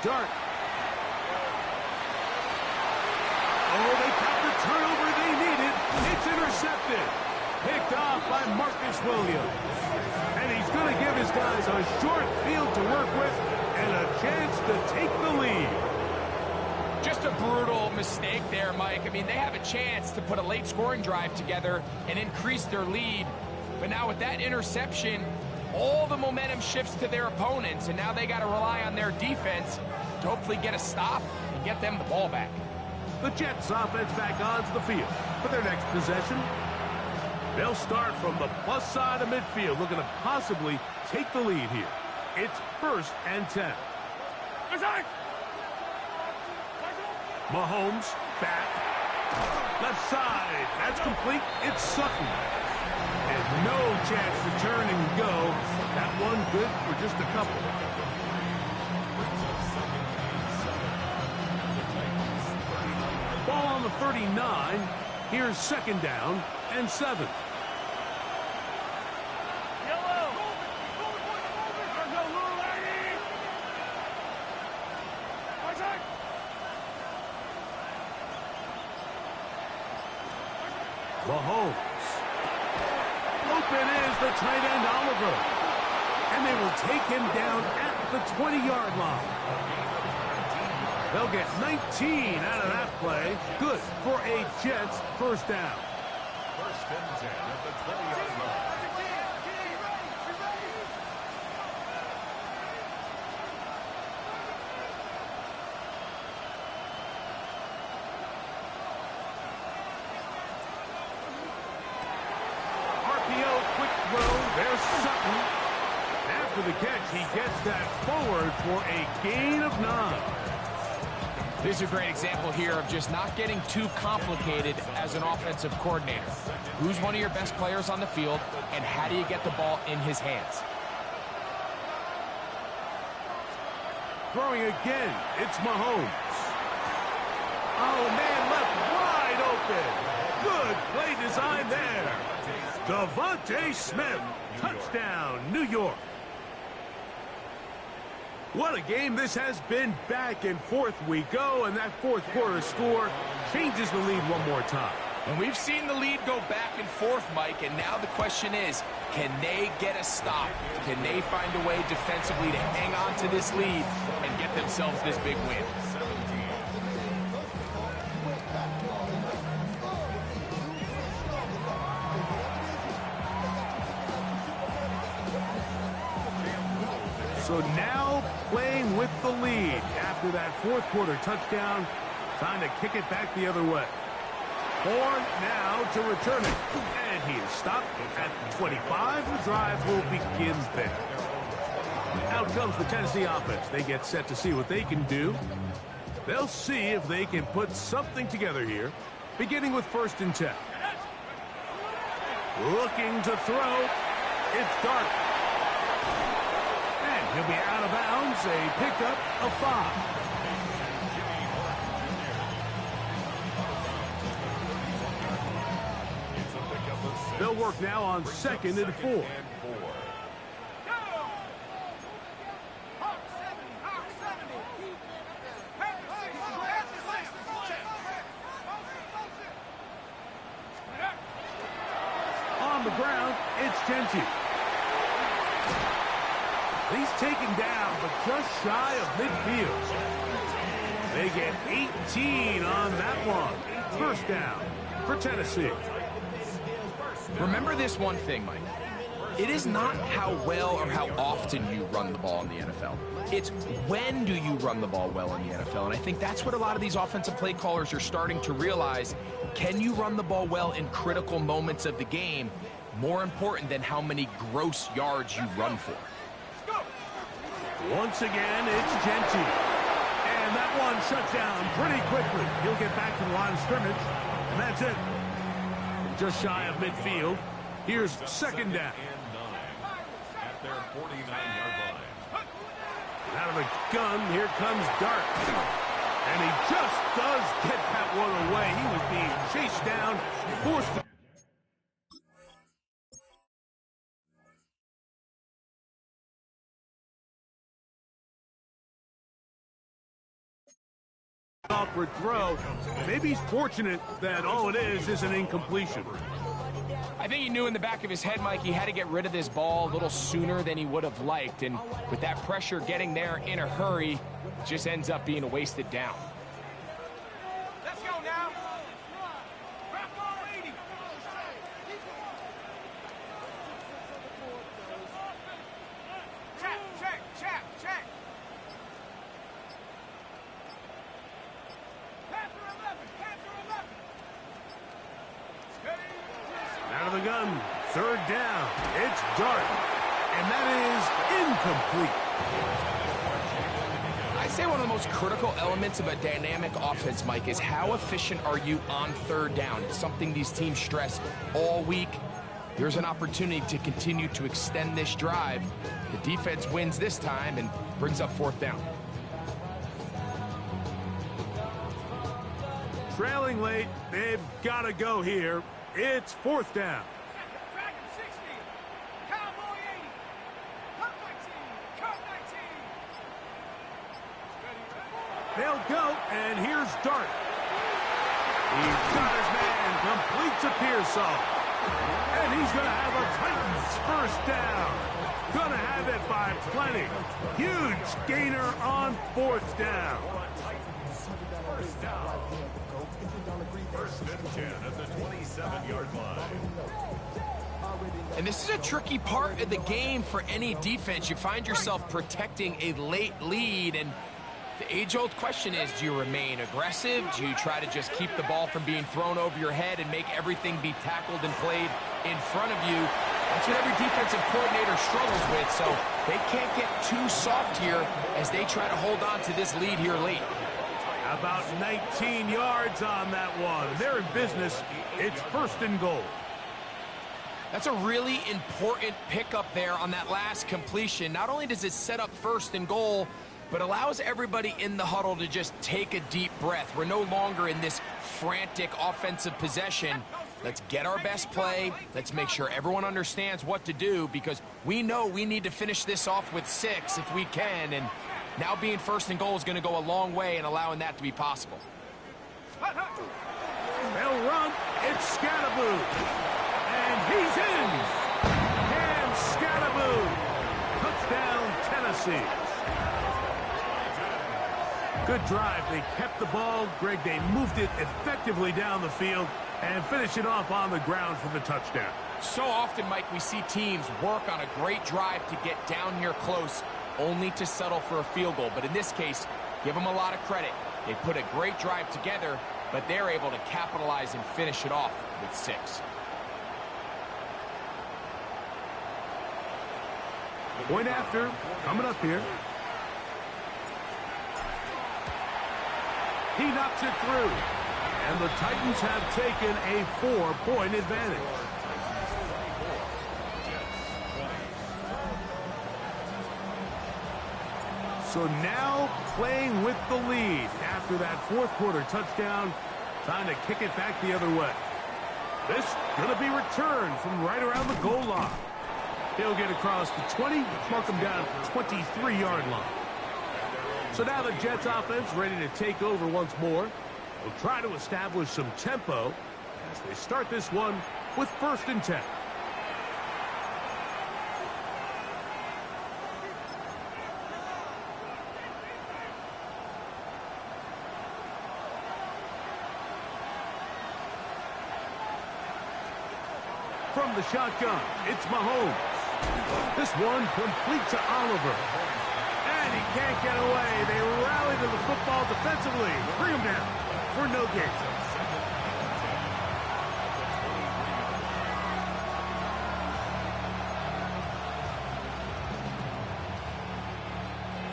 Dart. Oh, they got the turnover they needed. It's intercepted. Picked off by Marcus Williams. And he's going to give his guys a short field to work with and a chance to take the lead. Just a brutal mistake there, Mike. I mean, they have a chance to put a late scoring drive together and increase their lead. But now with that interception, all the momentum shifts to their opponents, and now they got to rely on their defense to hopefully get a stop and get them the ball back. The Jets offense back onto the field for their next possession. They'll start from the plus side of midfield, looking to possibly take the lead here. It's 1st and 10. Mahomes back. Left side. That's complete. It's Sutton. And no chance to turn and go. That one good for just a couple. Ball on the 39. Here's 2nd down and 7. Mahomes. Open is the tight end, Oliver. And they will take him down at the 20-yard line. They'll get 19 out of that play. Good for a Jets 1st down. 1st and 10 at the 20-yard line. quick throw. There's Sutton. After the catch, he gets that forward for a gain of 9. This is a great example here of just not getting too complicated as an offensive coordinator. Who's one of your best players on the field, and how do you get the ball in his hands? Throwing again, it's Mahomes. Oh, man, left wide open. Good play design there. Devontae Smith, touchdown, New York. What a game this has been. Back and forth we go, and that fourth quarter score changes the lead one more time. And we've seen the lead go back and forth, Mike, and now the question is, can they get a stop? Can they find a way defensively to hang on to this lead and get themselves this big win? So now playing with the lead after that fourth quarter touchdown, time to kick it back the other way. Horn now to return it, and he is stopped at the 25. The drive will begin there. Out comes the Tennessee offense. They get set to see what they can do. They'll see if they can put something together here, beginning with 1st and 10. Looking to throw. It's Dart. And he'll be out of bounds, a pickup of 5. They'll work now on 2nd and 4. On the ground, it's Genty. He's taken down, but just shy of midfield. They get 18 on that one. 1st down for Tennessee. Remember this one thing, Mike. It is not how well or how often you run the ball in the NFL. It's when do you run the ball well in the NFL. And I think that's what a lot of these offensive play callers are starting to realize. Can you run the ball well in critical moments of the game? More important than how many gross yards you run for. Once again, it's Genty. And that one shut down pretty quickly. He'll get back to the line of scrimmage, and that's it. Just shy of midfield. Here's 2nd down. At their 49-yard line. Out of the gun, here comes Dart. And he just does get that one away. He was being chased down, forced to... awkward throw. Maybe he's fortunate that all it is an incompletion. I think he knew in the back of his head, Mike, he had to get rid of this ball a little sooner than he would have liked. And with that pressure getting there in a hurry, it just ends up being a wasted down. Let's go now. Check. Out of the gun, 3rd down. It's Dart, and that is incomplete. I'd say one of the most critical elements of a dynamic offense, Mike, is how efficient are you on 3rd down. It's something these teams stress all week. Here's an opportunity to continue to extend this drive. The defense wins this time and brings up 4th down. Trailing late, they've got to go here. It's 4th down. Dragon 60. Cowboy 80. Cut 19. Cut 19. They'll go, and here's Dart. He's got his man, completes a Pearsall. And he's going to have a Titans 1st down. Going to have it by plenty. Huge gainer on 4th down. 1st down. 1st and 10 at the 27-yard line. And this is a tricky part of the game for any defense. You find yourself protecting a late lead, and the age-old question is, do you remain aggressive? Do you try to just keep the ball from being thrown over your head and make everything be tackled and played in front of you? That's what every defensive coordinator struggles with, so they can't get too soft here as they try to hold on to this lead here late. About 19 yards on that one. They're in business. It's 1st and goal. That's a really important pickup there on that last completion. Not only does it set up 1st and goal, but allows everybody in the huddle to just take a deep breath. We're no longer in this frantic offensive possession. Let's get our best play. Let's make sure everyone understands what to do, because we know we need to finish this off with 6 if we can, and now being 1st and goal is going to go a long way in allowing that to be possible. They'll run. It's Scattaboo. And he's in. Cam Scattaboo. Touchdown, Tennessee. Good drive. They kept the ball. Greg, they moved it effectively down the field and finished it off on the ground for the touchdown. So often, Mike, we see teams work on a great drive to get down here close, only to settle for a field goal. But in this case, give them a lot of credit. They put a great drive together, but they're able to capitalize and finish it off with 6. Point after, coming up here. He knocks it through. And the Titans have taken a 4-point advantage. So now playing with the lead after that 4th quarter touchdown. Time to kick it back the other way. This going to be returned from right around the goal line. He'll get across the 20, mark him down at the 23-yard line. So now the Jets offense ready to take over once more. They'll try to establish some tempo as they start this one with 1st and 10. From the shotgun, it's Mahomes. This one complete to Oliver. And he can't get away. They rally to the football defensively. Bring him down for no gain.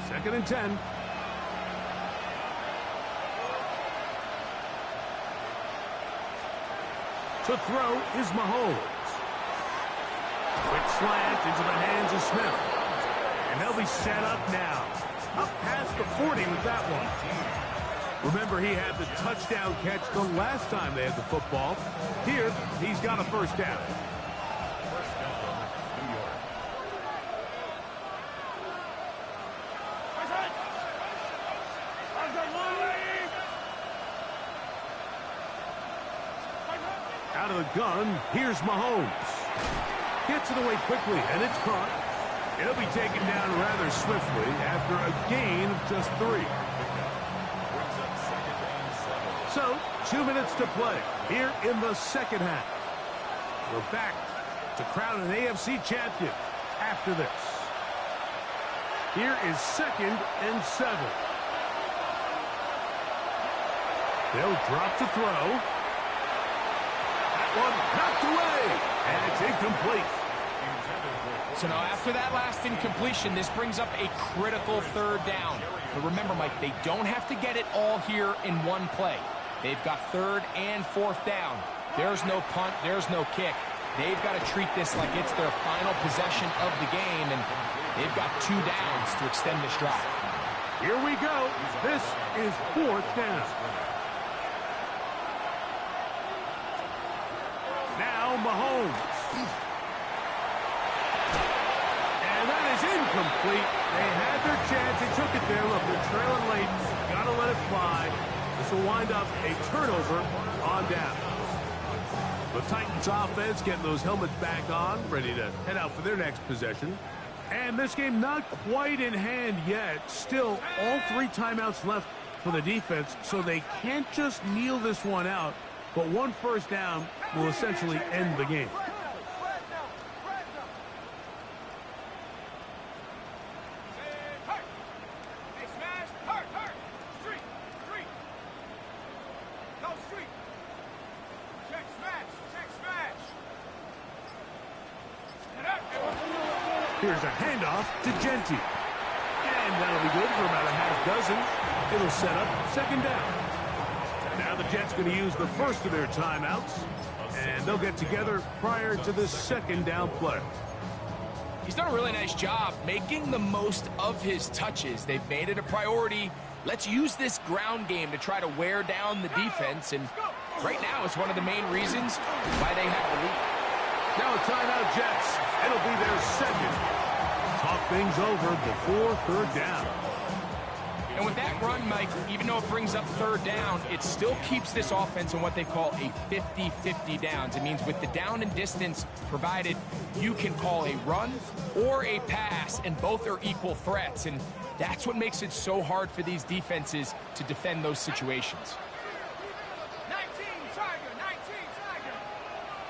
Second and 10. To throw is Mahomes. Quick slant into the hands of Smith. And they'll be set up now. Up past the 40 with that one. Remember, he had the touchdown catch the last time they had the football. Here, he's got a 1st down. Out of the gun, here's Mahomes. Gets it away quickly, and it's caught. It'll be taken down rather swiftly after a gain of just 3. So, 2 minutes to play here in the 2nd half. We're back to crown an AFC champion after this. Here is 2nd and 7. They'll drop to throw. That one knocked away, and it's incomplete. So now after that last incompletion, this brings up a critical 3rd down. But remember, Mike, they don't have to get it all here in one play. They've got 3rd and 4th down. There's no punt, there's no kick. They've got to treat this like it's their final possession of the game, and they've got 2 downs to extend this drive. Here we go. This is 4th down. Now Mahomes. And that is incomplete. They had their chance. They took it there. Look, they're trailing late. Got to let it fly. This will wind up a turnover on down. The Titans offense getting those helmets back on, ready to head out for their next possession. And this game not quite in hand yet. Still, all 3 timeouts left for the defense, so they can't just kneel this one out. But 1 1st down will essentially end the game. Here's a handoff to Genti. And that'll be good for about a half dozen. It'll set up second down. Now the Jets going to use the first of their timeouts, and they'll get together prior to the second down play. He's done a really nice job making the most of his touches. They've made it a priority. Let's use this ground game to try to wear down the defense, and right now it's one of the main reasons why they have the lead. Now a timeout, Jets. It'll be their second. Talk things over before third down. And with that run, Mike, even though it brings up third down, it still keeps this offense in what they call a 50-50 downs. It means with the down and distance provided, you can call a run or a pass, and both are equal threats. And that's what makes it so hard for these defenses to defend those situations. 19, Tiger, 19, Tiger.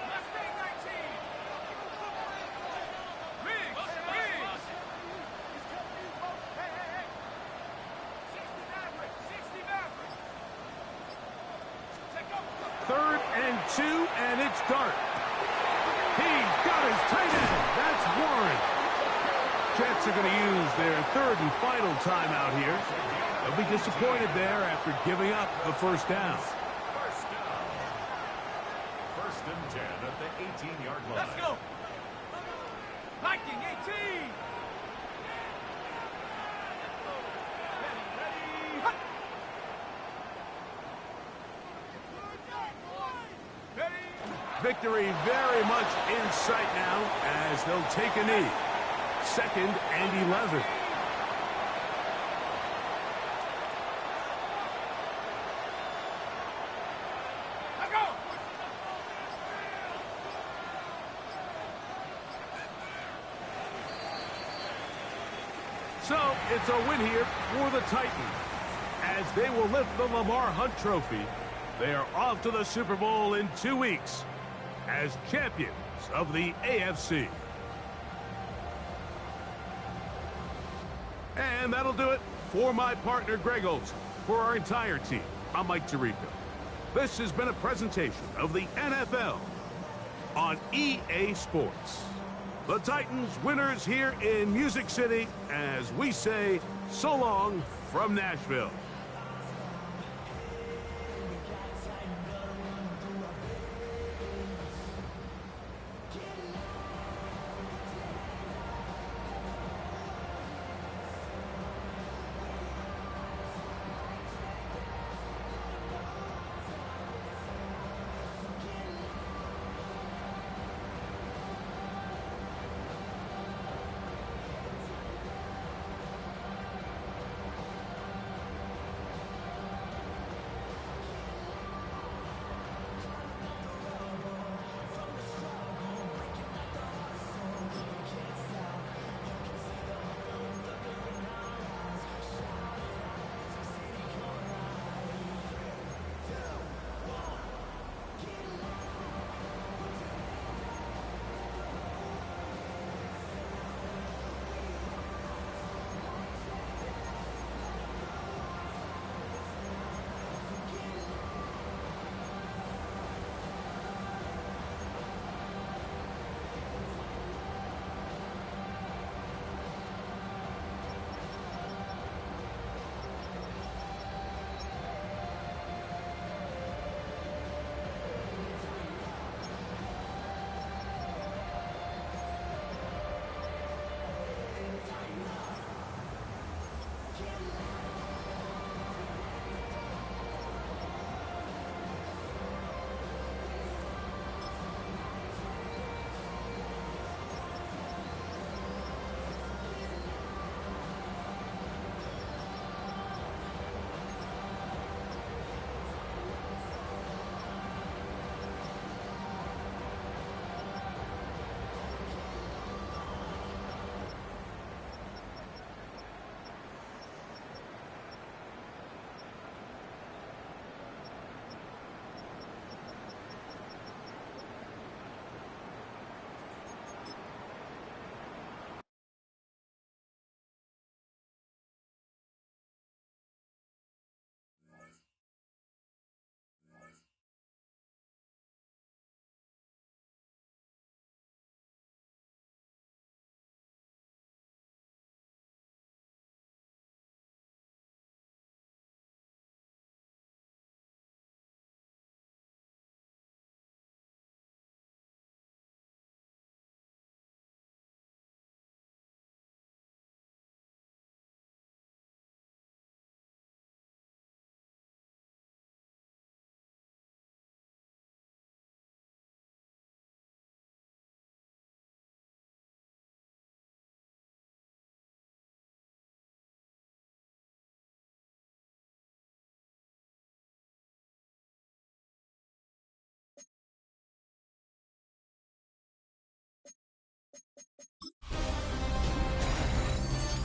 Mustang 19. Riggs, Riggs. 60 Maverick, 60 Maverick. Take up. 3rd and 2, and it's Dart. He's got his tight end. That's Warren. Jets are going to use their third and final timeout here. They'll be disappointed there after giving up the first down. First down. 1st and 10 at the 18-yard line. Let's go. Viking 18. Ready, ready. Hut. Ready. Victory very much in sight now as they'll take a knee. 2nd and 11. Let's go. So it's a win here for the Titans as they will lift the Lamar Hunt Trophy. They are off to the Super Bowl in 2 weeks as champions of the AFC. And that'll do it for my partner, Greg Olson. For our entire team, I'm Mike Tirico. This has been a presentation of the NFL on EA Sports. The Titans winners here in Music City as we say so long from Nashville.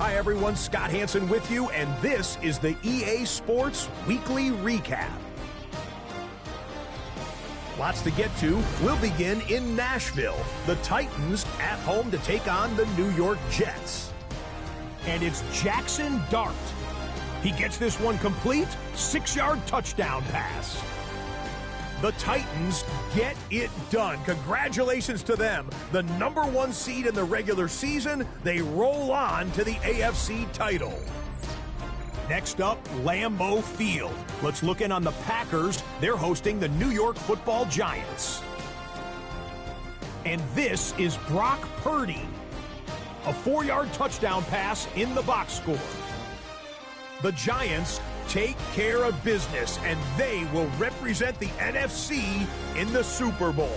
Hi everyone, Scott Hansen with you, and this is the EA Sports Weekly Recap. Lots to get to. We'll begin in Nashville. The Titans at home to take on the New York Jets. And it's Jackson Dart. He gets this one complete, 6-yard touchdown pass. The Titans get it done. Congratulations to them. The #1 seed in the regular season, they roll on to the AFC title. Next up, Lambeau Field. Let's look in on the Packers. They're hosting the New York Football Giants. And this is Brock Purdy. A 4-yard touchdown pass in the box score. The Giants take care of business, and they will represent the NFC in the Super Bowl.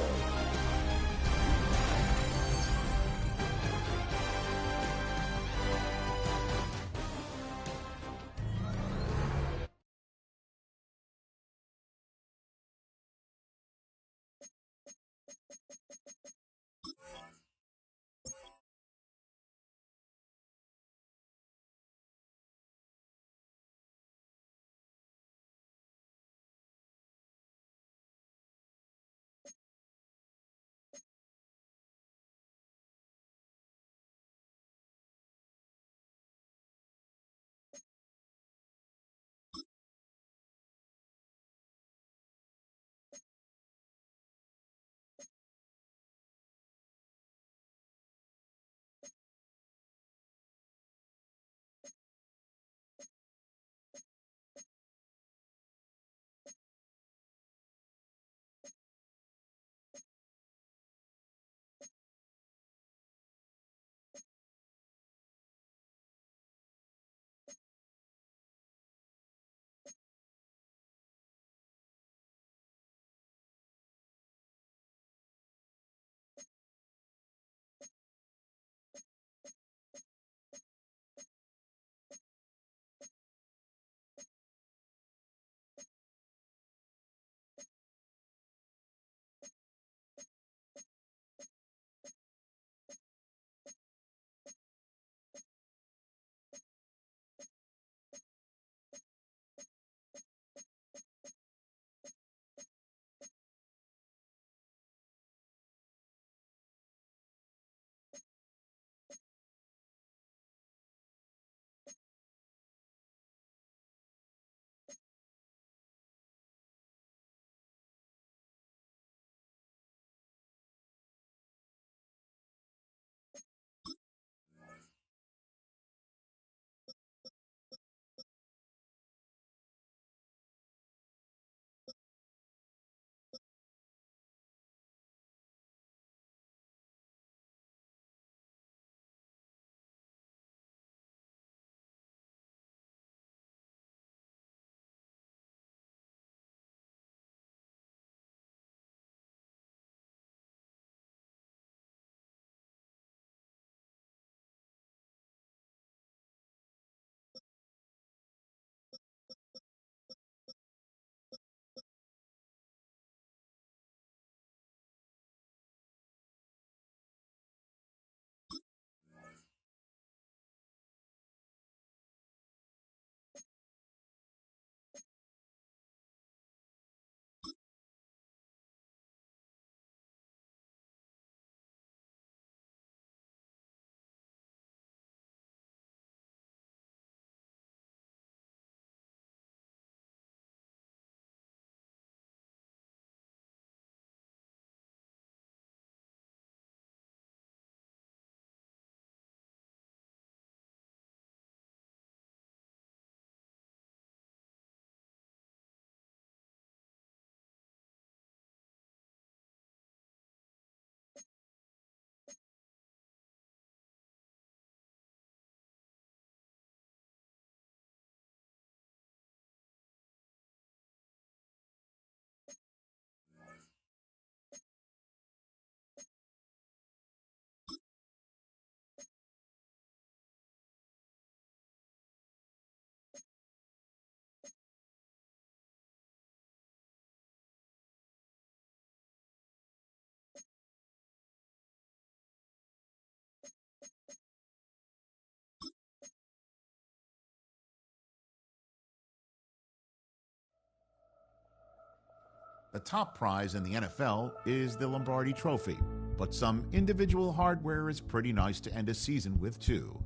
The top prize in the NFL is the Lombardi Trophy, but some individual hardware is pretty nice to end a season with too.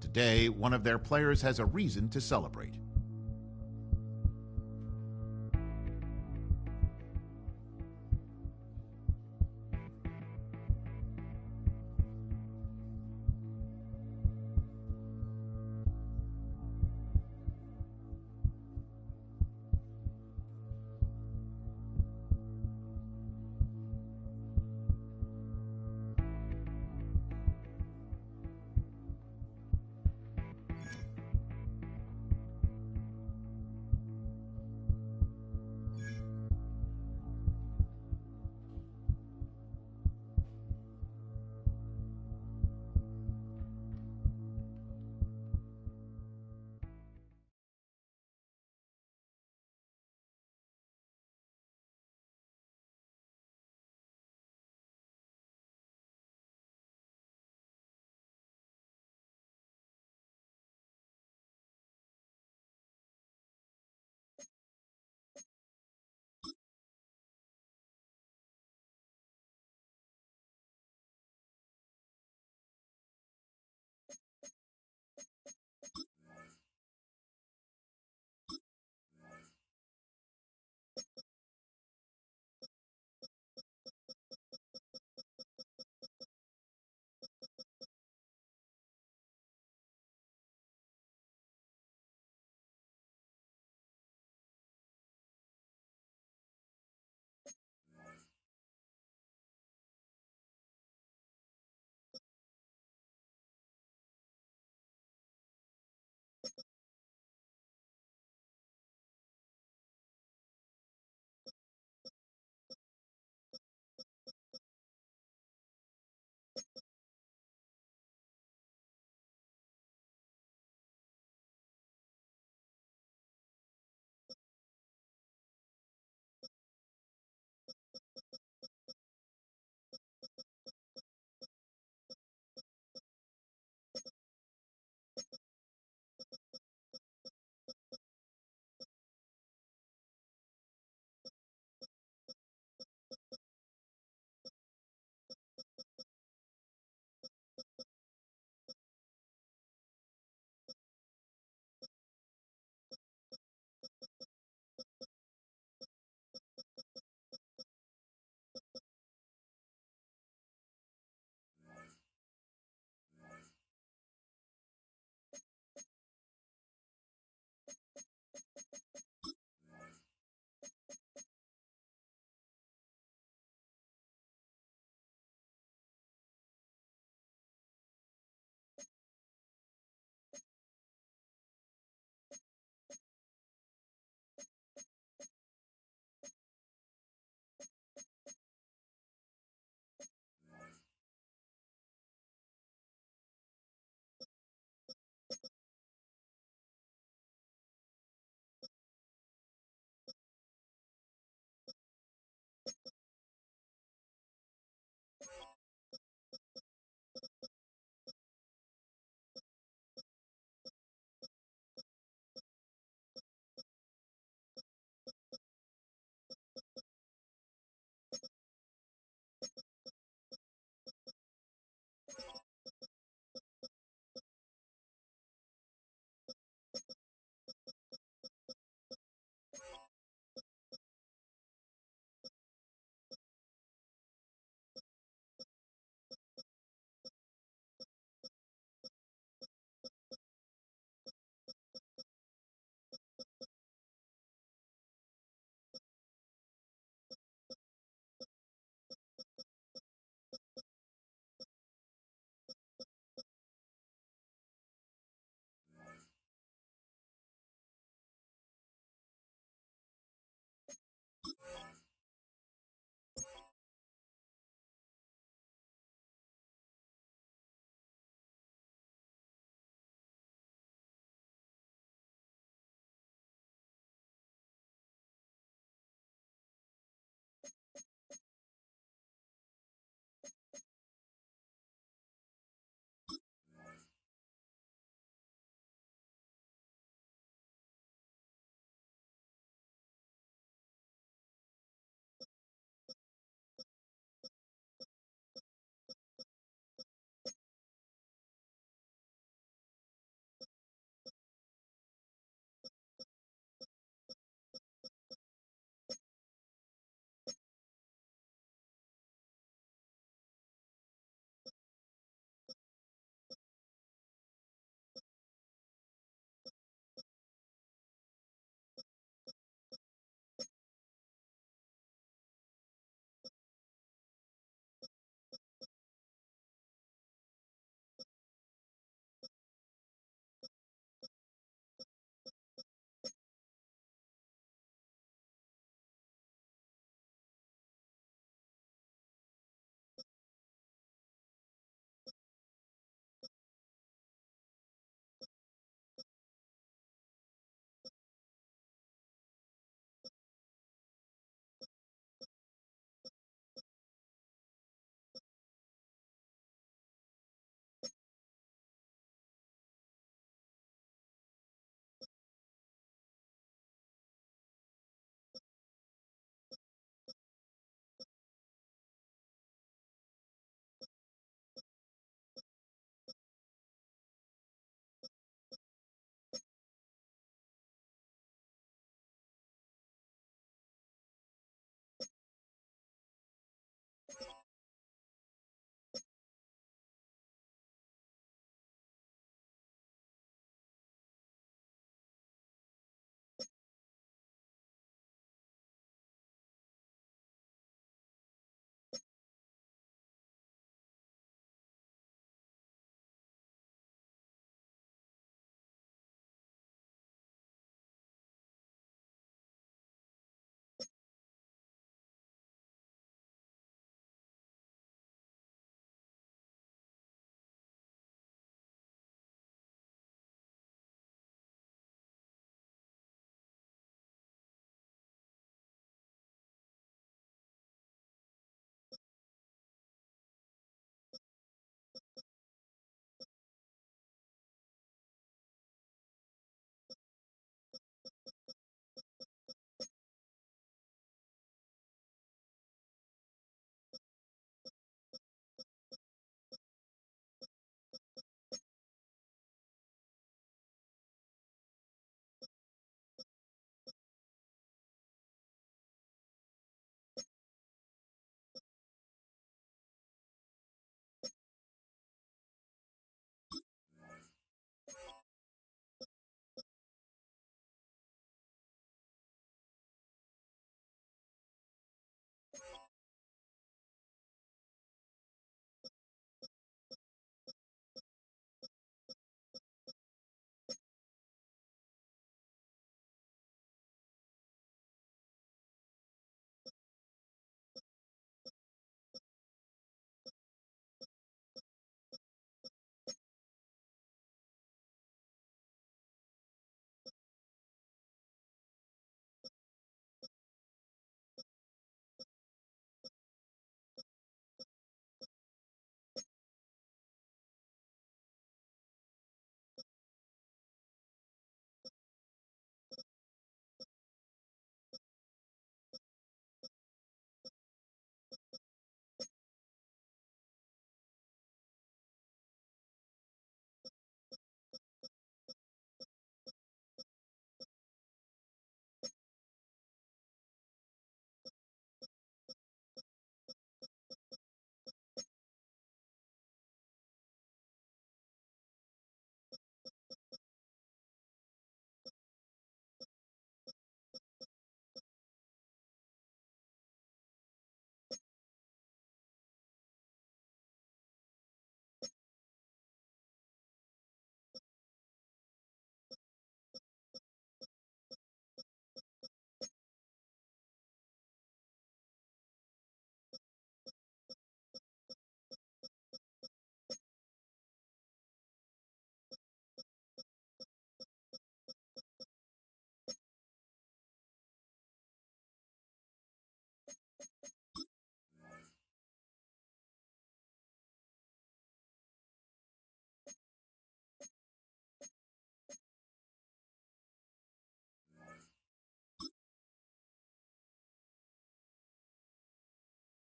Today, one of their players has a reason to celebrate.